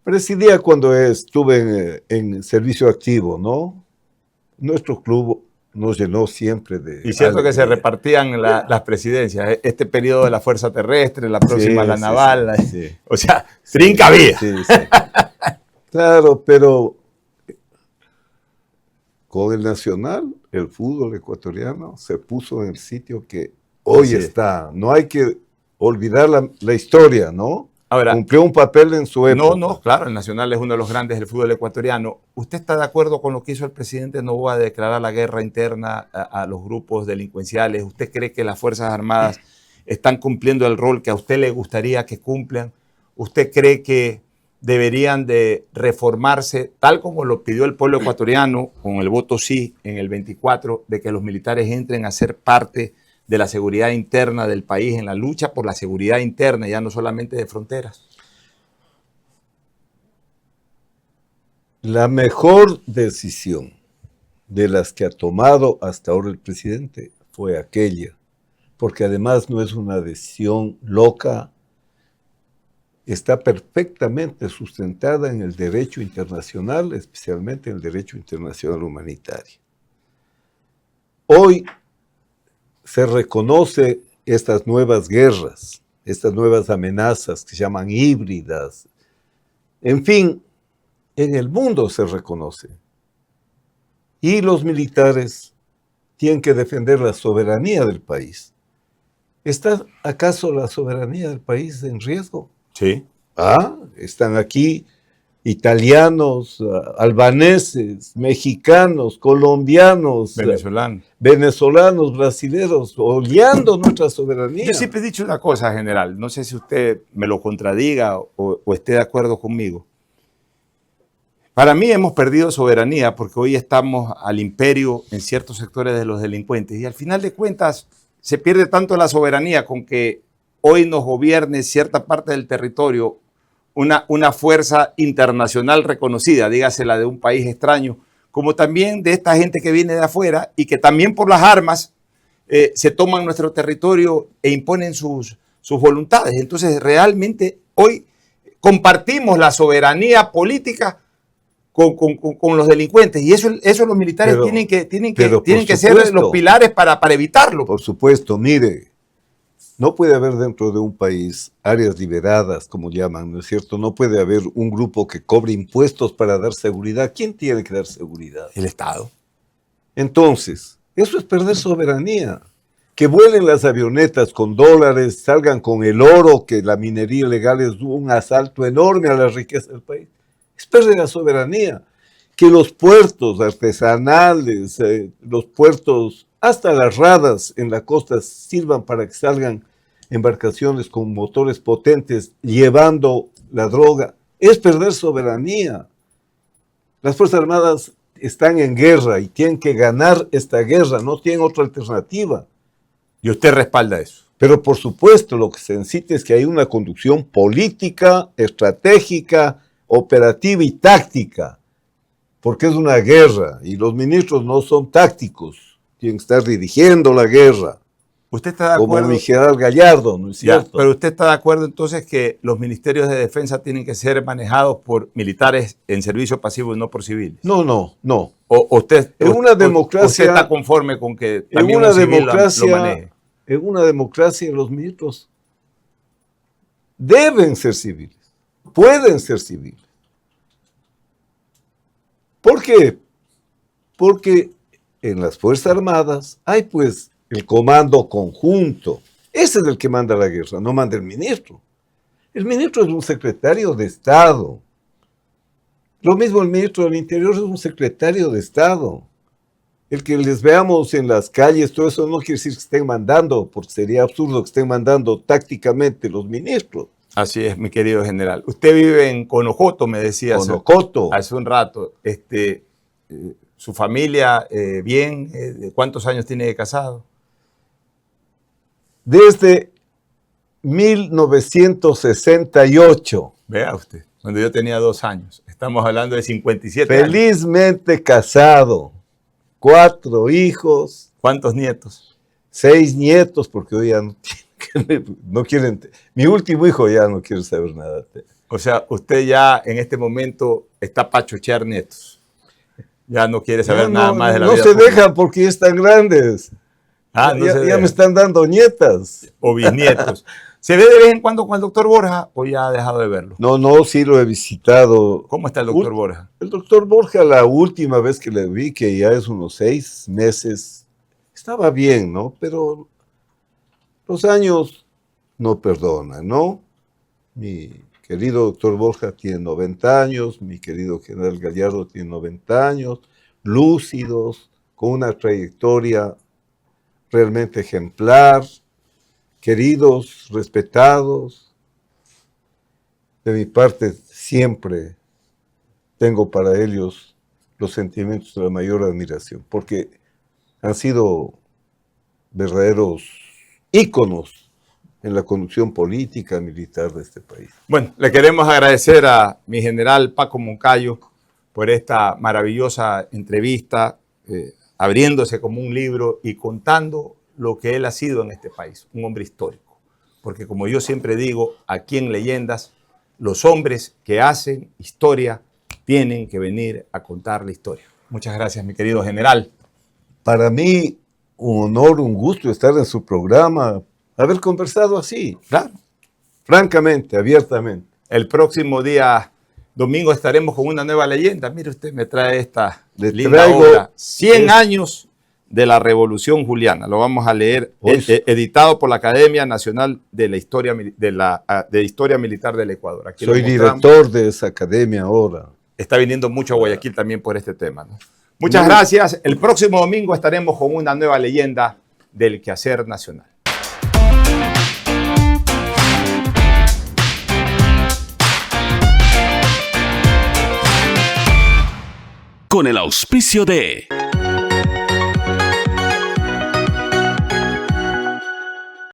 Presidía cuando estuve en servicio activo, ¿no? Nuestro club nos llenó siempre de... Y cierto que se repartían las presidencias. Este periodo de la Fuerza Terrestre, la próxima la naval. Sí. O sea, trinca vida. Sí. Claro, pero con el Nacional, el fútbol ecuatoriano se puso en el sitio que hoy Así es. está. No hay que olvidar la historia, ¿no? Ahora, cumplió un papel en su época. no, claro, el Nacional es uno de los grandes del fútbol ecuatoriano. ¿Usted está de acuerdo con lo que hizo el presidente Noboa de declarar la guerra interna a los grupos delincuenciales? ¿Usted cree que las Fuerzas Armadas están cumpliendo el rol que a usted le gustaría que cumplan? ¿Usted cree que deberían de reformarse, tal como lo pidió el pueblo ecuatoriano con el voto sí en el 24, de que los militares entren a ser parte de la seguridad interna del país, en la lucha por la seguridad interna, ya no solamente de fronteras? La mejor decisión de las que ha tomado hasta ahora el presidente fue aquella, porque además no es una decisión loca, está perfectamente sustentada en el derecho internacional, especialmente en el derecho internacional humanitario. Hoy se reconoce estas nuevas guerras, estas nuevas amenazas que se llaman híbridas. En fin, en el mundo se reconoce. Y los militares tienen que defender la soberanía del país. ¿Está acaso la soberanía del país en riesgo? Sí. Están aquí italianos, albaneses, mexicanos, colombianos, venezolanos, brasileños, oleando nuestra soberanía. Yo siempre he dicho una cosa, general, no sé si usted me lo contradiga o esté de acuerdo conmigo. Para mí hemos perdido soberanía porque hoy estamos al imperio en ciertos sectores de los delincuentes y al final de cuentas se pierde tanto la soberanía con que hoy nos gobierne cierta parte del territorio una fuerza internacional reconocida, dígase la de un país extraño, como también de esta gente que viene de afuera y que también por las armas se toman nuestro territorio e imponen sus voluntades. Entonces realmente hoy compartimos la soberanía política con los delincuentes y eso los militares tienen que ser los pilares para evitarlo. Por supuesto, mire, no puede haber dentro de un país áreas liberadas, como llaman, ¿no es cierto? No puede haber un grupo que cobre impuestos para dar seguridad. ¿Quién tiene que dar seguridad? El Estado. Entonces, eso es perder soberanía. Que vuelen las avionetas con dólares, salgan con el oro, que la minería ilegal es un asalto enorme a la riqueza del país. Es perder la soberanía. Que los puertos artesanales, los puertos, hasta las radas en la costa sirvan para que salgan embarcaciones con motores potentes llevando la droga. Es perder soberanía. Las Fuerzas Armadas están en guerra y tienen que ganar esta guerra, no tienen otra alternativa. Y usted respalda eso. Pero por supuesto lo que se necesita es que haya una conducción política, estratégica, operativa y táctica, porque es una guerra y los ministros no son tácticos, tienen que estar dirigiendo la guerra. ¿Usted está de acuerdo? Como mi general Gallardo, ¿no es cierto? Pero usted está de acuerdo entonces que los ministerios de defensa tienen que ser manejados por militares en servicio pasivo y no por civiles. No. ¿O usted, en una democracia, usted está conforme con que también un civil lo maneje? En una democracia los ministros deben ser civiles, pueden ser civiles. ¿Por qué? Porque en las Fuerzas Armadas hay pues el comando conjunto. Ese es el que manda la guerra, no manda el ministro. El ministro es un secretario de Estado. Lo mismo el ministro del Interior es un secretario de Estado. El que les veamos en las calles, todo eso no quiere decir que estén mandando, porque sería absurdo que estén mandando tácticamente los ministros. Así es, mi querido general. Usted vive en Conocoto, me decía hace un rato. ¿Su familia bien? ¿Cuántos años tiene de casado? Desde 1968. Vea usted, cuando yo tenía 2 años. Estamos hablando de 57 Felizmente años. Casado. 4 hijos. ¿Cuántos nietos? 6 nietos, porque hoy ya no quieren. Mi último hijo ya no quiere saber nada. O sea, usted ya en este momento está para chochear nietos. Ya no quiere saber nada más de la vida. No se dejan porque ya están grandes. Ya me están dando nietas. O bisnietos. ¿Se ve de vez en cuando con el doctor Borja o ya ha dejado de verlo? No, sí lo he visitado. ¿Cómo está el doctor Borja? El doctor Borja, la última vez que le vi, que ya es unos 6 meses, estaba bien, ¿no? Pero Los años no perdonan, ¿no? Mi querido doctor Borja tiene 90 años, mi querido general Gallardo tiene 90 años, lúcidos, con una trayectoria realmente ejemplar, queridos, respetados. De mi parte, siempre tengo para ellos los sentimientos de la mayor admiración, porque han sido verdaderos íconos en la conducción política, militar de este país. Bueno, le queremos agradecer a mi general Paco Moncayo por esta maravillosa entrevista, abriéndose como un libro y contando lo que él ha sido en este país, un hombre histórico. Porque como yo siempre digo, aquí en Leyendas, los hombres que hacen historia tienen que venir a contar la historia. Muchas gracias, mi querido general. Para mí, un honor, un gusto estar en su programa, haber conversado así, Claro. francamente, abiertamente. El próximo día, domingo, estaremos con una nueva leyenda. Mire usted, me trae esta Le linda traigo obra, 100 años de la Revolución Juliana. Lo vamos a leer, editado por la Academia Nacional de la Historia, de Historia Militar del Ecuador. Aquí Soy lo mostramos. director de esa academia ahora. Está viniendo mucho a Guayaquil también por este tema, ¿no? Muchas gracias. El próximo domingo estaremos con una nueva leyenda del quehacer nacional. Con el auspicio de